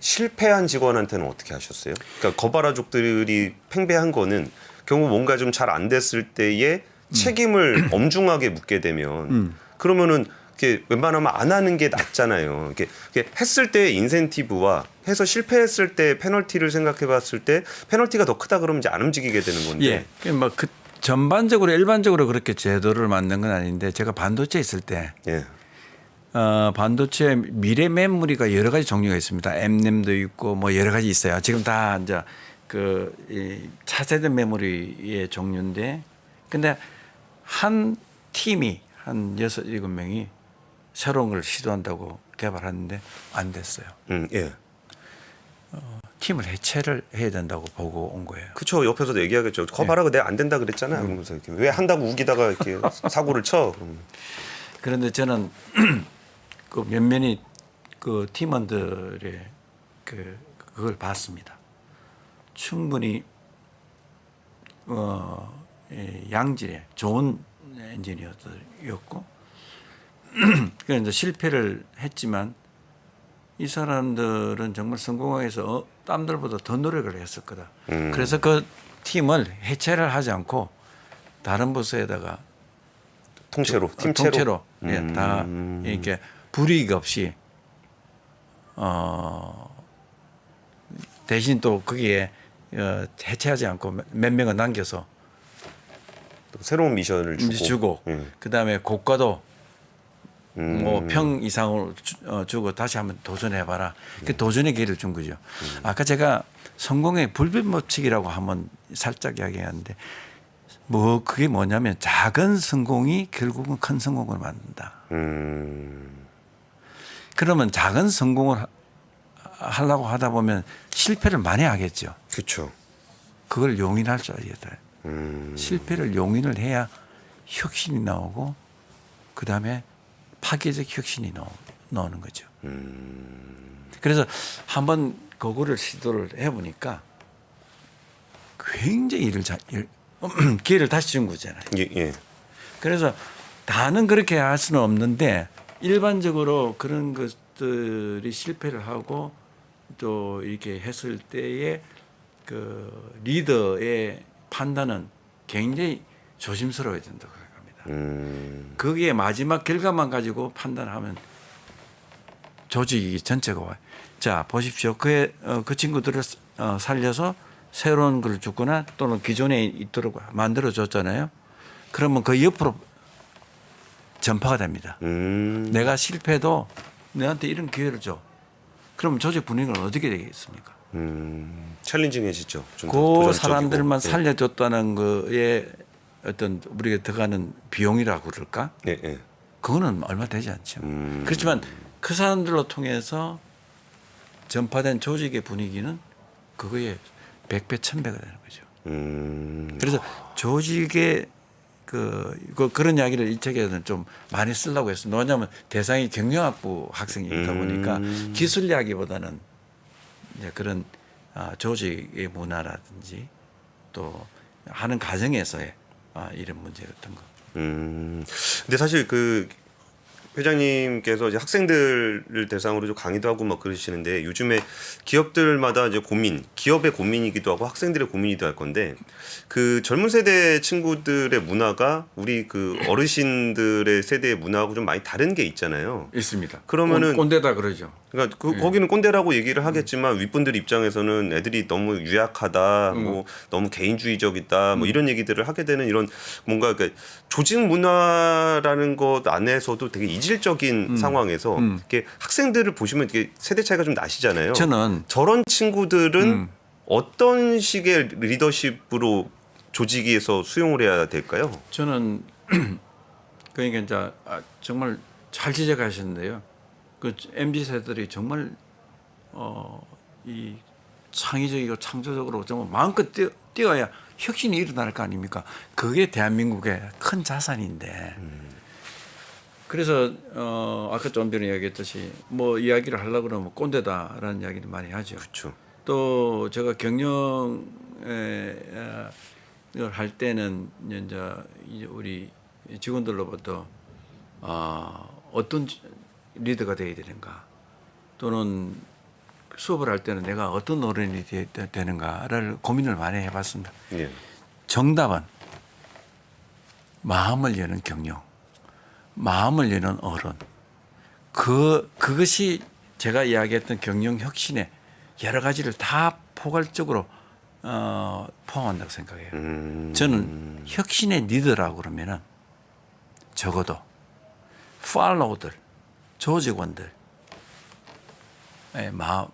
실패한 직원한테는 어떻게 하셨어요? 그러니까 거바라족들이 팽배한 거는 결국 뭔가 좀 잘 안 됐을 때에 책임을 엄중하게 묻게 되면 그러면은 이렇게 웬만하면 안 하는 게 낫잖아요. 이렇게 했을 때 인센티브와 해서 실패했을 때 페널티를 생각해봤을 때 페널티가 더 크다 그러면 이제 안 움직이게 되는 건데. 예. 뭐그 전반적으로 일반적으로 그렇게 제도를 만든 건 아닌데 제가 반도체에 있을 때 예. 반도체 미래 메모리가 여러 가지 종류가 있습니다. M램도 있고 뭐 여러 가지 있어요. 지금 다 이제 이 차세대 메모리의 종류인데, 근데 한 팀이 한 6, 7명이 새로운 걸 시도한다고 개발하는데 안 됐어요. 예. 팀을 해체를 해야 된다고 보고 온 거예요. 그쵸. 옆에서도 얘기하겠죠. 거봐라, 내가 안 된다 그랬잖아. 그러면서 이렇게 왜 한다고 우기다가 이렇게 사고를 쳐. 그런데 저는 그 면면이 그 팀원들의 그걸 봤습니다. 충분히 양질의 좋은 엔지니어들이었고 그래서 실패를 했지만 이 사람들은 정말 성공하기 위해서 땀들보다 더 노력을 했을 거다. 그래서 그 팀을 해체를 하지 않고 다른 부서에다가 통째로 통째로 예, 다 이렇게 불이익 없이 대신 또 거기에 해체하지 않고 몇 명은 남겨서 또 새로운 미션을 주고, 그다음에 고가도 뭐 평 이상으로 주고 다시 한번 도전해봐라. 그 도전의 기회를 준 거죠. 아까 제가 성공의 불변법칙이라고 한번 살짝 이야기하는데 뭐 그게 뭐냐면 작은 성공이 결국은 큰 성공을 만든다. 그러면 작은 성공을 하려고 하다 보면 실패를 많이 하겠죠. 그렇죠. 그걸 용인할 줄 알아야 돼요. 실패를 용인을 해야 혁신이 나오고 그다음에 파괴적 혁신이 나오는 거죠. 그래서 한번 그거를 시도를 해보니까 굉장히 기회를 다시 준 거잖아요. 예. 그래서 다는 그렇게 할 수는 없는데 일반적으로 그런 것들이 실패를 하고 또 이렇게 했을 때의 그 리더의 판단은 굉장히 조심스러워야 된다고 생각합니다. 거기에 마지막 결과만 가지고 판단하면 조직이 전체가 와요. 자, 보십시오. 그 친구들을 살려서 새로운 걸 주거나 또는 기존에 있도록 만들어줬잖아요. 그러면 그 옆으로 전파가 됩니다. 내가 실패도 내한테 이런 기회를 줘. 그러면 조직 분위기는 어떻게 되겠습니까? 챌린징해지죠. 좀 그 도전적이고. 사람들만 살려줬다는 거에 어떤 우리가 들어가는 비용이라고 그럴까? 예. 그거는 얼마 되지 않죠. 그렇지만 그 사람들로 통해서 전파된 조직의 분위기는 그거에 100배, 1000배가 되는 거죠. 그래서 조직의 그런 이야기를 이 책에는 좀 많이 쓰려고 했습니다. 왜냐하면 대상이 경영학부 학생이다 보니까 기술 이야기보다는 이제 그런 조직의 문화라든지 또 하는 과정에서의 이런 문제 같은 거. 근데 사실 회장님께서 이제 학생들을 대상으로 좀 강의도 하고 막 그러시는데 요즘에 기업들마다 이제 기업의 고민이기도 하고 학생들의 고민이기도 할 건데 그 젊은 세대 친구들의 문화가 우리 그 어르신들의 세대의 문화하고 좀 많이 다른 게 있잖아요. 있습니다. 그러면은 꼰대다 그러죠. 그러니까 거기는 꼰대라고 얘기를 하겠지만 윗분들 입장에서는 애들이 너무 유약하다, 뭐 너무 개인주의적이다, 뭐 이런 얘기들을 하게 되는 이런 뭔가 그 조직 문화라는 것 안에서도 되게 이질적인 상황에서 이렇게 학생들을 보시면 이게 세대 차이가 좀 나시잖아요. 저는 저런 친구들은 어떤 식의 리더십으로 조직에서 수용을 해야 될까요? 저는 그러니까 이제 정말 잘 지적하셨는데요. 그 MZ 세대들이 정말 이 창의적이고 창조적으로 정말 마음껏 뛰어야 혁신이 일어날 거 아닙니까? 그게 대한민국의 큰 자산인데. 그래서 아까 좀 전에 이야기했듯이 뭐 이야기를 하려고 그러면 꼰대다라는 이야기를 많이 하죠. 그렇죠. 또 제가 경영을 할 때는 이제 우리 직원들로부터 어떤 리더가 되어야 되는가, 또는 수업을 할 때는 내가 어떤 어른이 되는가를 고민을 많이 해봤습니다. 예. 정답은 마음을 여는 경영, 마음을 여는 어른. 그것이 제가 이야기했던 경영 혁신의 여러 가지를 다 포괄적으로 포함한다고 생각해요. 저는 혁신의 리더라고 그러면은 적어도 팔로우들, 조직원들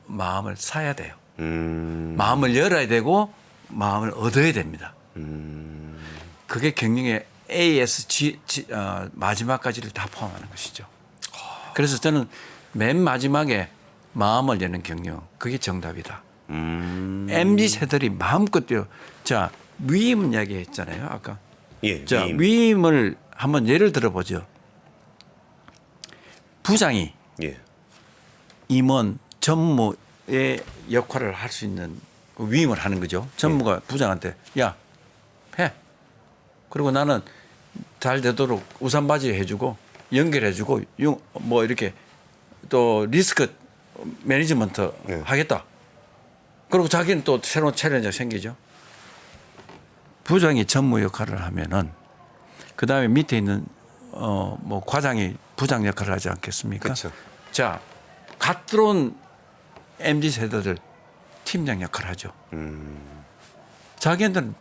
마음을 사야 돼요. 마음을 열어야 되고 마음을 얻어야 됩니다. 그게 경영의 마지막까지를 다 포함하는 것이죠. 그래서 저는 맨 마지막에 마음을 여는 경영, 그게 정답이다. MZ 세대들이 마음껏 뛰어. 자, 위임 이야기했잖아요, 아까. 예. 자, 위임을 한번 예를 들어보죠. 부장이 예. 임원, 전무의 역할을 할 수 있는 위임을 하는 거죠. 전무가 부장한테 야, 해. 그리고 나는 잘 되도록 우산 바지 해주고 연결해주고 뭐 이렇게 또 리스크 매니지먼트 하겠다. 그리고 자기는 또 새로운 챌린지가 생기죠. 부장이 전무 역할을 하면은 그 다음에 밑에 있는 뭐 과장이 부장 역할을 하지 않겠습니까? 그렇죠. 자, 갓 들어온 MZ 세대들 팀장 역할을 하죠. 자기한테는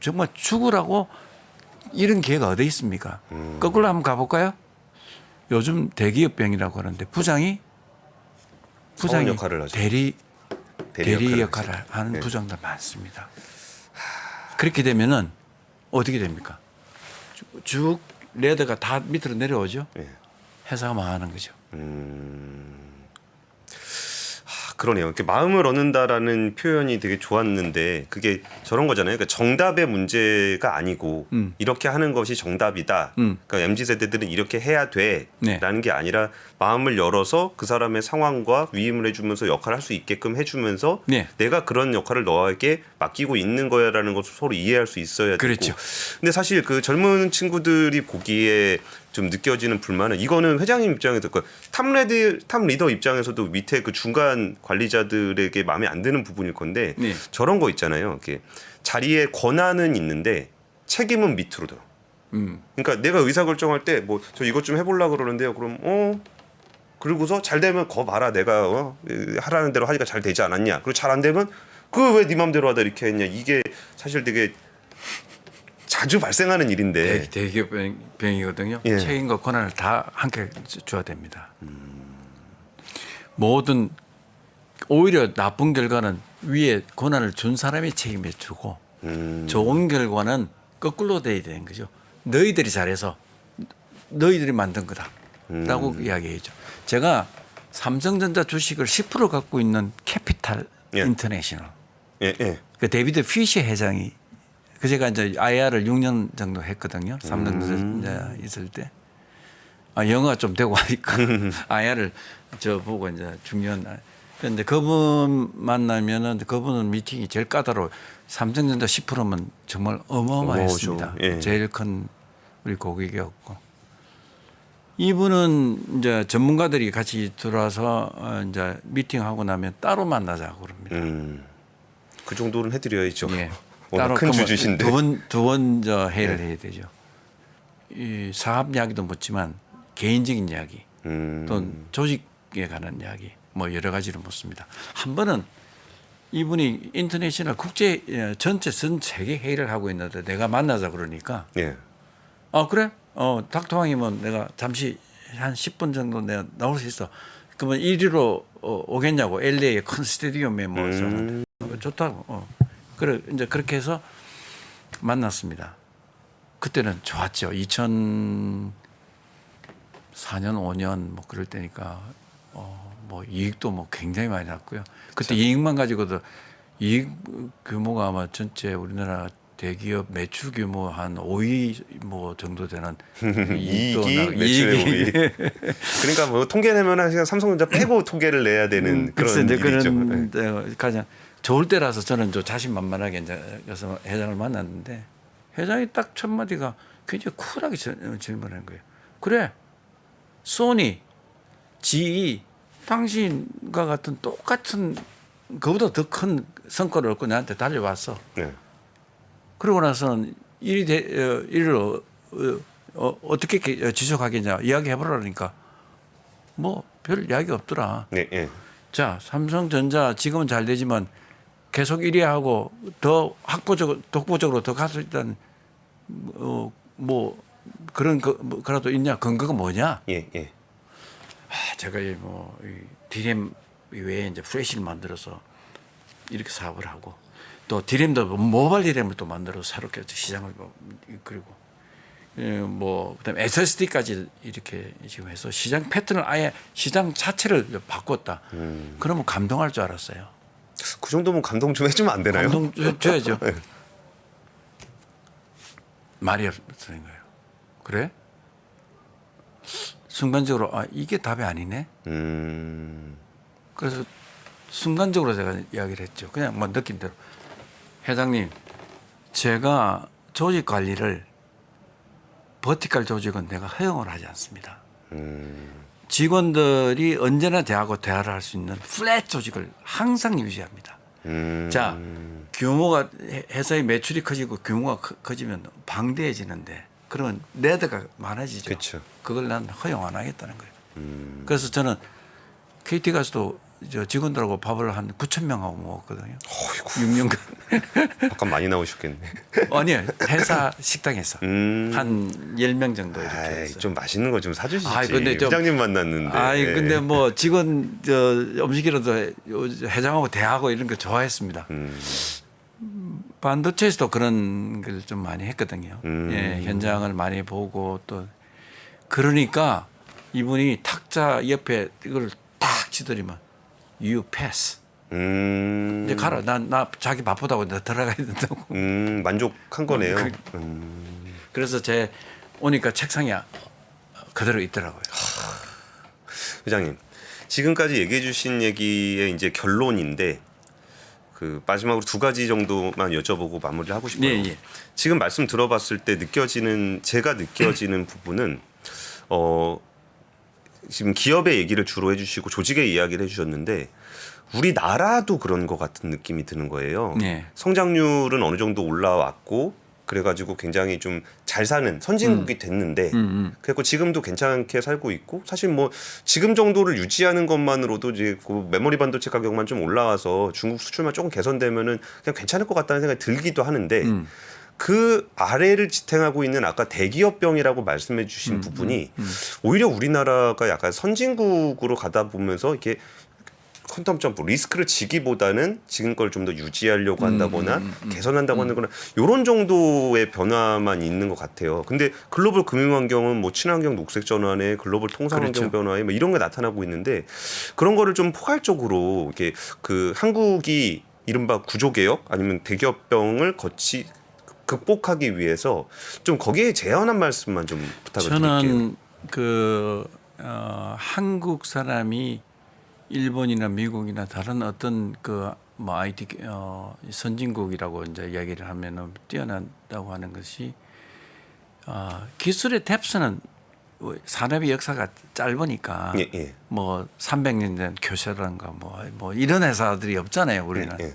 정말 죽으라고 이런 기회가 어디 있습니까? 거꾸로 한번 가볼까요? 요즘 대기업병이라고 하는데 부장이 역할을 하죠. 대리 역할을 역할을 하는 부장들 많습니다. 그렇게 되면은 어떻게 됩니까? 쭉 레더가 다 밑으로 내려오죠. 회사가 망하는 거죠. 그러네요. 이렇게 마음을 얻는다라는 표현이 되게 좋았는데 그게 저런 거잖아요. 그러니까 정답의 문제가 아니고 이렇게 하는 것이 정답이다. 그러니까 MZ 세대들은 이렇게 해야 돼라는 게 아니라 마음을 열어서 그 사람의 상황과 위임을 해주면서 역할을 할 수 있게끔 해주면서 내가 그런 역할을 너에게 맡기고 있는 거야라는 것을 서로 이해할 수 있어야 되고. 그렇죠. 근데 사실 그 젊은 친구들이 보기에 좀 느껴지는 불만은 이거는 회장님 입장에서 탑 리더 입장에서도 밑에 그 중간 관리자들에게 마음에 안 드는 부분일 건데 저런 거 있잖아요. 이렇게 자리에 권한은 있는데 책임은 밑으로 들어. 그러니까 내가 의사 결정할 때 뭐 저 이것 좀 해보려고 그러는데요. 그럼 그러고서 잘 되면 거 봐라 내가 하라는 대로 하니까 잘 되지 않았냐. 그리고 잘 안 되면 그거 왜 네 맘대로 하다 이렇게 했냐. 이게 사실 되게 자주 발생하는 일인데 대기업병이거든요. 책임과 권한을 다 함께 줘야 됩니다. 모든 오히려 나쁜 결과는 위에 권한을 준 사람이 책임을 주고 좋은 결과는 거꾸로 돼야 되는 거죠. 너희들이 잘해서 너희들이 만든 거다라고 이야기해죠. 제가 삼성전자 주식을 10% 갖고 있는 캐피탈 인터내셔널 그 데이비드 피셔 회장이 그 제가 이제 IR을 6년 정도 했거든요. 삼성전자 있을 때. 영어가 좀 되고 하니까 IR을 저 보고 이제 중요한. 그런데 그분 만나면은 그분은 미팅이 제일 까다로워. 삼성전자 10%면 정말 어마어마했습니다. 제일 큰 우리 고객이었고. 이분은 이제 전문가들이 같이 들어와서 이제 미팅하고 나면 따로 만나자고 그럽니다. 그 정도는 해드려야죠. 예. 워낙 큰 그러면 주주신데. 두번 회의를 해야 되죠. 이 사업 이야기도 묻지만 개인적인 이야기, 또 조직에 관한 이야기, 뭐 여러 가지를 묻습니다. 한 번은 이분이 인터내셔널 국제 전체 전 세계 회의를 하고 있는데 내가 만나자 그러니까 예. 그래? 닥터왕이면 내가 잠시 한 10분 정도 내가 나올 수 있어. 그러면 이리로 오겠냐고 LA의 큰 스테디움에 모아서 좋다고. 그래 이제 그렇게 해서 만났습니다. 그때는 좋았죠. 2004년 5년 뭐 그럴 때니까 뭐 이익도 뭐 굉장히 많이 났고요. 그때 이익만 가지고도 이익 규모가 아마 전체 우리나라 대기업 매출 규모 한 5위 뭐 정도 되는 이익이 매출의 5위. 그러니까 뭐 통계 내면 그냥 삼성전자 빼고 통계를 내야 되는 그런 일이죠. 그런 가장 좋을 때라서 저는 좀 자신만만하게 이제 가서 회장을 만났는데 회장이 딱 첫 마디가 굉장히 쿨하게 질문한 거예요. 그래, 소니, GE, 당신과 같은 똑같은 그보다 더 큰 성과를 얻고 나한테 달려왔어. 네. 그러고 나서는 일을 어떻게 지속하겠냐 이야기해보라니까 뭐 별 이야기 없더라. 네, 예. 자, 삼성전자 지금은 잘 되지만 계속 1위 하고 더 독보적으로 더 갈 수 있다는 뭐 그런 그라도 있냐? 근거가 뭐냐? 예, 예. 제가 디램 외에 이제 프레시를 만들어서 이렇게 사업을 하고 또 디램도 모바일 디램을 또 만들어서 새롭게 시장을 그리고 뭐 그다음에 SSD까지 이렇게 지금 해서 시장 패턴을 아예 시장 자체를 바꿨다. 그러면 감동할 줄 알았어요. 그 정도면 감동 좀 해주면 안 되나요? 감동 줘야죠. 네. 말이 없는 거예요. 그래? 순간적으로 이게 답이 아니네. 그래서 순간적으로 제가 이야기를 했죠. 그냥 뭐 느낀 대로 회장님, 제가 조직 관리를 버티컬 조직은 내가 허용을 하지 않습니다. 직원들이 언제나 대하고 대화를 할 수 있는 플랫 조직을 항상 유지합니다. 자, 규모가 회사의 매출이 커지고 규모가 커지면 방대해지는데 그러면 레드가 많아지죠. 그쵸. 그걸 난 허용 안 하겠다는 거예요. 그래서 저는 KT 가서도 저 직원들하고 밥을 한 9천 명하고 먹었거든요. 어이구. 6년간. 약간 많이 나오셨겠네. 아니요. 회사 식당에서 한 10명 정도 이렇게 아이, 했어요. 좀 맛있는 거 좀 사주시지. 근데 좀- 회장님 만났는데. 근데 뭐 직원 음식이라도 회장하고 대하고 이런 거 좋아했습니다. 반도체에서도 그런 걸 좀 많이 했거든요. 예, 현장을 많이 보고 또 그러니까 이분이 탁자 옆에 이걸 딱 치더니만 you pass. 이제 가라. 나 자기 바쁘다고 나 들어가야 된다고. 만족한 거네요. 그래서 제 오니까 책상이 그대로 있더라고요. 회장님, 지금까지 얘기해 주신 얘기의 이제 결론인데 그 마지막으로 두 가지 정도만 여쭤보고 마무리를 하고 싶어요. 예, 예. 지금 말씀 들어봤을 때 제가 느껴지는 부분은 지금 기업의 얘기를 주로 해주시고 조직의 이야기를 해주셨는데 우리나라도 그런 것 같은 느낌이 드는 거예요. 네. 성장률은 어느 정도 올라왔고 그래가지고 굉장히 좀 잘 사는 선진국이 됐는데 그래서 지금도 괜찮게 살고 있고 사실 뭐 지금 정도를 유지하는 것만으로도 이제 그 메모리 반도체 가격만 좀 올라와서 중국 수출만 조금 개선되면은 그냥 괜찮을 것 같다는 생각이 들기도 하는데 그 아래를 지탱하고 있는 아까 대기업병이라고 말씀해 주신 부분이 오히려 우리나라가 약간 선진국으로 가다 보면서 이렇게 퀀텀 리스크를 지기보다는 지금 걸 좀 더 유지하려고 한다거나 개선한다고 하는 거나 이런 정도의 변화만 있는 것 같아요. 근데 글로벌 금융환경은 뭐 친환경 녹색 전환에 글로벌 통상환경 그렇죠. 변화에 뭐 이런 게 나타나고 있는데 그런 거를 좀 포괄적으로 이렇게 그 한국이 이른바 구조개혁 아니면 대기업병을 극복하기 위해서 좀 거기에 제안한 말씀만 좀 부탁을 드릴게요. 저는 한국 사람이 일본이나 미국이나 다른 어떤 뭐 IT 선진국이라고 이제 이야기를 하면은 뛰어난다고 하는 것이 기술의 뎁스는 산업의 역사가 짧으니까 예, 예. 뭐 300년 된 교세라든가 뭐 이런 회사들이 없잖아요. 우리는. 예, 예.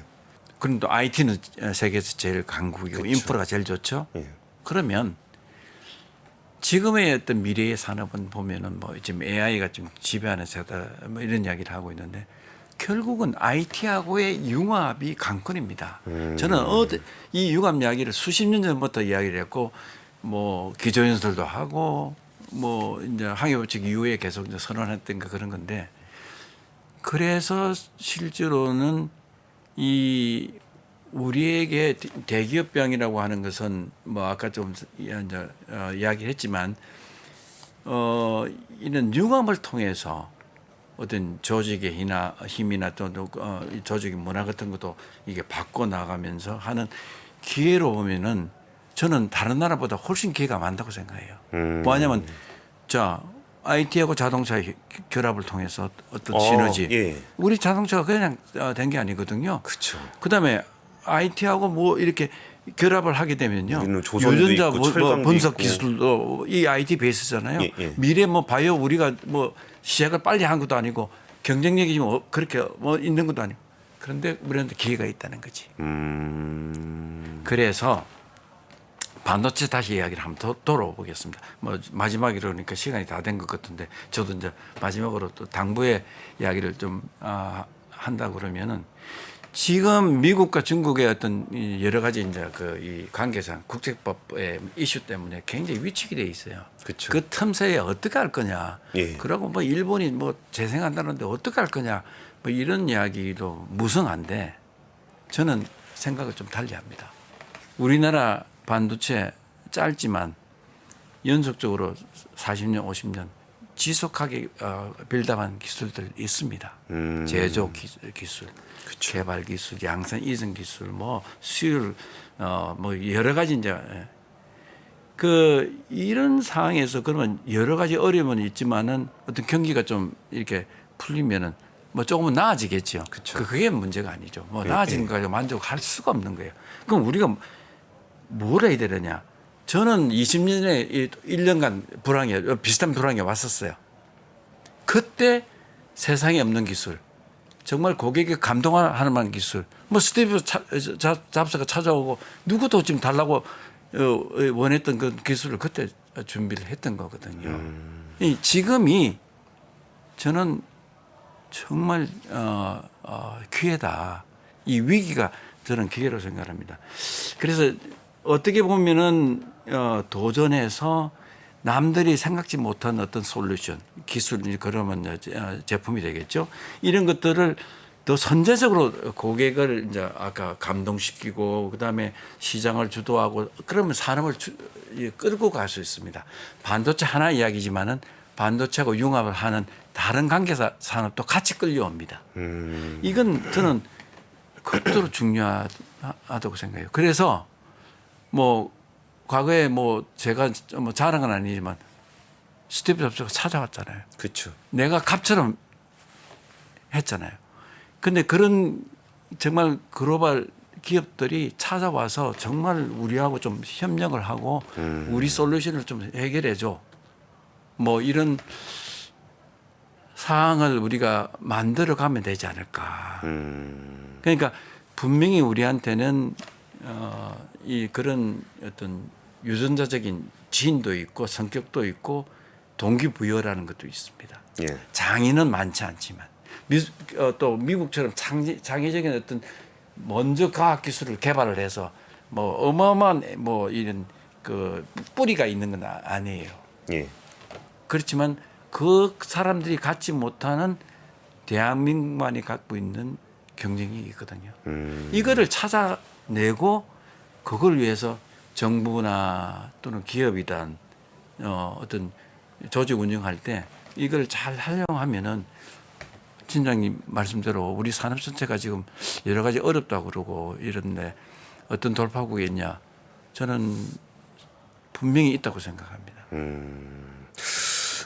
그럼 또 IT는 세계에서 제일 강국이고 그쵸. 인프라가 제일 좋죠. 예. 그러면 지금의 어떤 미래의 산업은 보면은 뭐 지금 AI가 좀 지배하는 세다 뭐 이런 이야기를 하고 있는데 결국은 IT하고의 융합이 관건입니다. 저는 이 융합 이야기를 수십 년 전부터 이야기를 했고 뭐 기조연설도 하고 뭐 이제 항해법칙 이후에 계속 이제 선언했던 그런 건데 그래서 실제로는 이 우리에게 대기업병이라고 하는 것은 뭐 아까 좀 이제 이야기했지만 이런 융합을 통해서 어떤 조직의 힘이나 또 조직의 문화 같은 것도 이게 바꿔 나가면서 하는 기회로 보면은 저는 다른 나라보다 훨씬 기회가 많다고 생각해요. 뭐냐면 자 IT하고 자동차의 결합을 통해서 어떤 시너지. 예. 우리 자동차가 그냥 된 게 아니거든요. 그렇죠. 그다음에 IT하고 뭐 이렇게 결합을 하게 되면요. 우리는 조선도 유전자 있고 철강도 분석 있고. 기술도 이 IT 베이스잖아요. 예, 예. 미래 뭐 바이오 우리가 뭐 시작을 빨리 한 것도 아니고 경쟁력이 뭐 그렇게 뭐 있는 것도 아니고 그런데 우리한테 기회가 있다는 거지. 그래서 반도체 다시 이야기를 한번 더 돌아보겠습니다. 뭐 마지막으로 그러니까 시간이 다 된 것 같은데 저도 이제 마지막으로 또 당부의 이야기를 좀 한다 그러면은 지금 미국과 중국의 어떤 여러 가지 이제 그 이 관계상 국제법의 이슈 때문에 굉장히 위축이 돼 있어요. 그쵸. 그 틈새에 어떻게 할 거냐. 예. 그러고 뭐 일본이 뭐 재생한다는데 어떻게 할 거냐. 뭐 이런 이야기도 무성한데 저는 생각을 좀 달리합니다. 우리나라 반도체 짧지만 연속적으로 40년, 50년 지속하게 빌드업한 기술들 있습니다. 제조 기술, 개발 기술, 양산 이전 기술, 뭐 수율, 뭐 여러 가지 이제 그 이런 상황에서 그러면 여러 가지 어려움은 있지만은 어떤 경기가 좀 이렇게 풀리면은 뭐 조금은 나아지겠죠. 그게 문제가 아니죠. 뭐 나아지는 거에 만족할 수가 없는 거예요. 그럼 우리가 뭘 해야 되느냐? 저는 20년에 1년간 비슷한 불황이 왔었어요. 그때 세상에 없는 기술, 정말 고객이 감동할 만한 기술, 뭐 스티브 잡스가 찾아오고 누구도 지금 달라고 원했던 그 기술을 그때 준비를 했던 거거든요. 지금이 저는 정말 기회다. 이 위기가 저는 기회로 생각합니다. 그래서 어떻게 보면은 도전해서 남들이 생각지 못한 어떤 솔루션, 기술이 그러면 제품이 되겠죠. 이런 것들을 더 선제적으로 고객을 이제 아까 감동시키고 그다음에 시장을 주도하고 그러면 산업을 끌고 갈 수 있습니다. 반도체 하나 이야기지만은 반도체하고 융합을 하는 다른 관계사 산업도 같이 끌려옵니다. 이건 저는 극도로 중요하다고 생각해요. 그래서 뭐 과거에 뭐 제가 뭐 자랑은 아니지만 스티브 잡스가 찾아왔잖아요. 그렇죠. 내가 갑처럼 했잖아요. 근데 그런 정말 글로벌 기업들이 찾아와서 정말 우리하고 좀 협력을 하고 우리 솔루션을 좀 해결해줘. 뭐 이런 사항을 우리가 만들어가면 되지 않을까. 그러니까 분명히 우리한테는 이 그런 어떤 유전자적인 지인도 있고 성격도 있고 동기부여라는 것도 있습니다. 예. 장인은 많지 않지만 또 미국처럼 창의적인 어떤 먼저 과학 기술을 개발을 해서 뭐 어마어마한 뭐 이런 그 뿌리가 있는 건 아니에요. 예. 그렇지만 그 사람들이 갖지 못하는 대한민국만이 갖고 있는 경쟁이 있거든요. 이거를 찾아내고 그걸 위해서 정부나 또는 기업이든 어떤 조직 운영할 때 이걸 잘 활용하면은 팀장님 말씀대로 우리 산업 전체가 지금 여러 가지 어렵다고 그러고 이런데 어떤 돌파구가 있냐? 저는 분명히 있다고 생각합니다.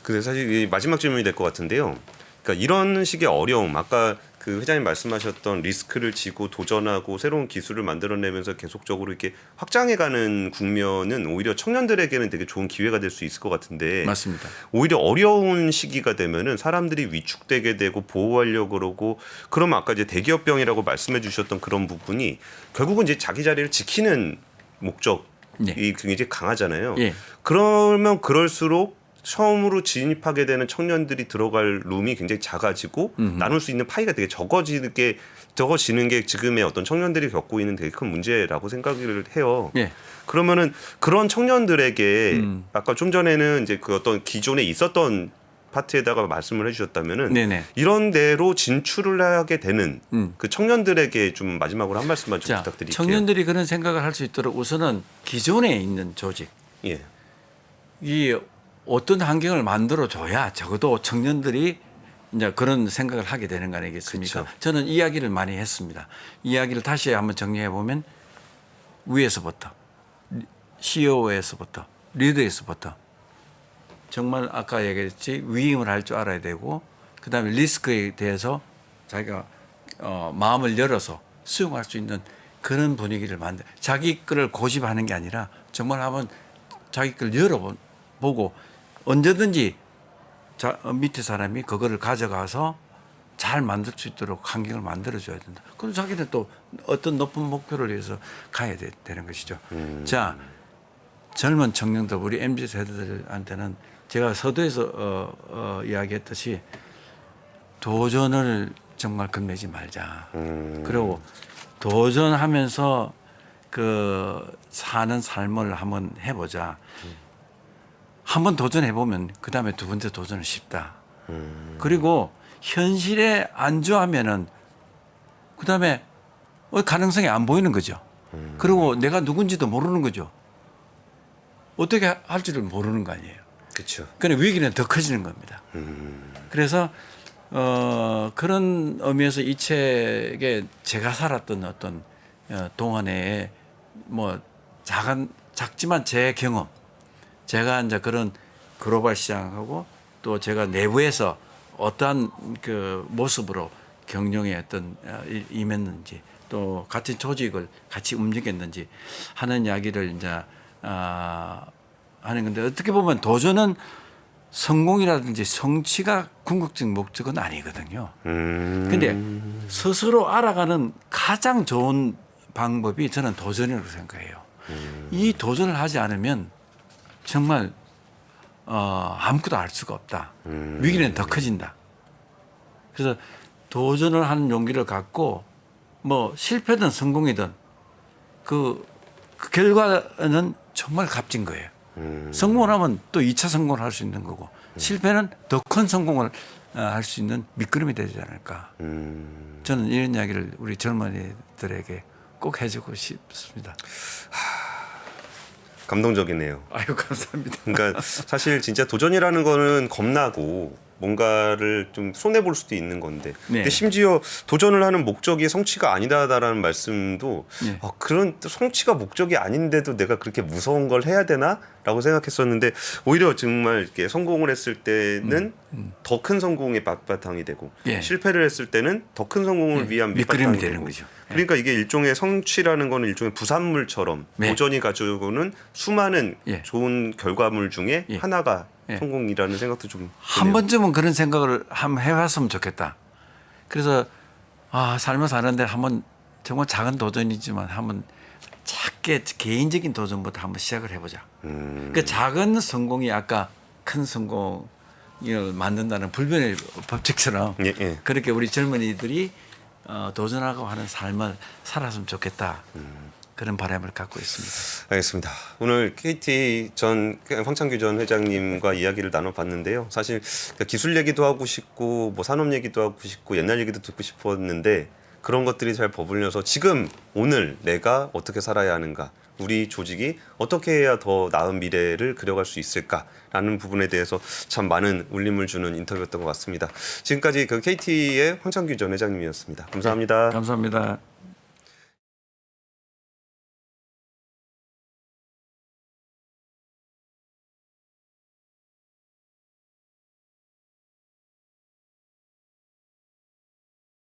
근데 사실 이 마지막 질문이 될 것 같은데요. 그러니까 이런 식의 어려움, 아까 그 회장님 말씀하셨던 리스크를 지고 도전하고 새로운 기술을 만들어내면서 계속적으로 이렇게 확장해가는 국면은 오히려 청년들에게는 되게 좋은 기회가 될 수 있을 것 같은데 맞습니다. 오히려 어려운 시기가 되면은 사람들이 위축되게 되고 보호하려고 그러고 그러면 아까 이제 대기업병이라고 말씀해 주셨던 그런 부분이 결국은 이제 자기 자리를 지키는 목적이 예. 굉장히 강하잖아요. 예. 그러면 그럴수록 처음으로 진입하게 되는 청년들이 들어갈 룸이 굉장히 작아지고 나눌 수 있는 파이가 되게 적어지는 게 지금의 어떤 청년들이 겪고 있는 되게 큰 문제라고 생각을 해요. 예. 그러면은 그런 청년들에게 아까 좀 전에는 이제 그 어떤 기존에 있었던 파트에다가 말씀을 해주셨다면은 네네. 이런 데로 진출을 하게 되는 그 청년들에게 좀 마지막으로 한 말씀만 좀 자, 부탁드릴게요. 청년들이 그런 생각을 할 수 있도록 우선은 기존에 있는 조직, 예. 이 어떤 환경을 만들어 줘야 적어도 청년들이 이제 그런 생각을 하게 되는 거 아니겠습니까? 그쵸. 저는 이야기를 많이 했습니다. 이야기를 다시 한번 정리해 보면 위에서부터 CEO에서부터 리더에서부터 정말 아까 얘기했지 위임을 할 줄 알아야 되고 그다음에 리스크에 대해서 자기가 마음을 열어서 수용할 수 있는 그런 분위기를 만들. 자기 거를 고집하는 게 아니라 정말 한번 자기 걸 열어보고 언제든지 밑에 사람이 그거를 가져가서 잘 만들 수 있도록 환경을 만들어줘야 된다. 그럼 자기는 또 어떤 높은 목표를 위해서 가야 되는 것이죠. 자, 젊은 청년들 우리 MZ 세대들한테는 제가 서두에서 이야기했듯이 도전을 정말 겁내지 말자. 그리고 도전하면서 그 사는 삶을 한번 해보자. 한번 도전해보면 그 다음에 두 번째 도전은 쉽다. 그리고 현실에 안주하면은 그 다음에 가능성이 안 보이는 거죠. 그리고 내가 누군지도 모르는 거죠. 어떻게 할지를 모르는 거 아니에요. 그렇죠. 그러니까 위기는 더 커지는 겁니다. 그래서 그런 의미에서 이 책에 제가 살았던 어떤 동안에 뭐 작지만 제 경험, 제가 이제 그런 글로벌 시장하고 또 제가 내부에서 어떠한 그 모습으로 경영에 어떤 임했는지 또 같은 조직을 같이 움직였는지 하는 이야기를 이제 하는 건데 어떻게 보면 도전은 성공이라든지 성취가 궁극적 목적은 아니거든요. 근데 스스로 알아가는 가장 좋은 방법이 저는 도전이라고 생각해요. 이 도전을 하지 않으면 정말 아무것도 알 수가 없다. 위기는 더 커진다. 그래서 도전을 하는 용기를 갖고 뭐 실패든 성공이든 그 결과는 정말 값진 거예요. 성공을 하면 또 2차 성공을 할 수 있는 거고 실패는 더 큰 성공을 할 수 있는 밑거름이 되지 않을까. 저는 이런 이야기를 우리 젊은이들에게 꼭 해주고 싶습니다. 감동적이네요. 아유 감사합니다. 그러니까 사실 진짜 도전이라는 거는 겁나고 뭔가를 좀 손해 볼 수도 있는 건데, 네. 근데 심지어 도전을 하는 목적이 성취가 아니다라는 말씀도 네. 그런 성취가 목적이 아닌데도 내가 그렇게 무서운 걸 해야 되나라고 생각했었는데 오히려 정말 이렇게 성공을 했을 때는 더 큰 성공의 밑바탕이 되고 예. 실패를 했을 때는 더 큰 성공을 위한 밑그림이 밑바탕이 되는 되고. 거죠. 그러니까 이게 일종의 성취라는 거는 일종의 부산물처럼 네. 도전이 가지고는 수많은 예. 좋은 결과물 중에 예. 하나가 예. 성공이라는 생각도 좀 한 드네요. 번쯤은 그런 생각을 한번 해봤으면 좋겠다. 그래서 삶을 사는데 한번 정말 작은 도전이지만 한번 작게 개인적인 도전부터 한번 시작을 해보자. 그 작은 성공이 아까 큰 성공을 만든다는 불변의 법칙처럼 예, 예. 그렇게 우리 젊은이들이 도전하고 하는 삶을 살았으면 좋겠다. 그런 바람을 갖고 있습니다. 알겠습니다. 오늘 KT 전 황창규 전 회장님과 이야기를 나눠봤는데요. 사실 기술 얘기도 하고 싶고 뭐 산업 얘기도 하고 싶고 옛날 얘기도 듣고 싶었는데 그런 것들이 잘 버블려서 지금 오늘 내가 어떻게 살아야 하는가, 우리 조직이 어떻게 해야 더 나은 미래를 그려갈 수 있을까라는 부분에 대해서 참 많은 울림을 주는 인터뷰였던 것 같습니다. 지금까지 그 KT의 황창규 전 회장님이었습니다. 감사합니다. 감사합니다.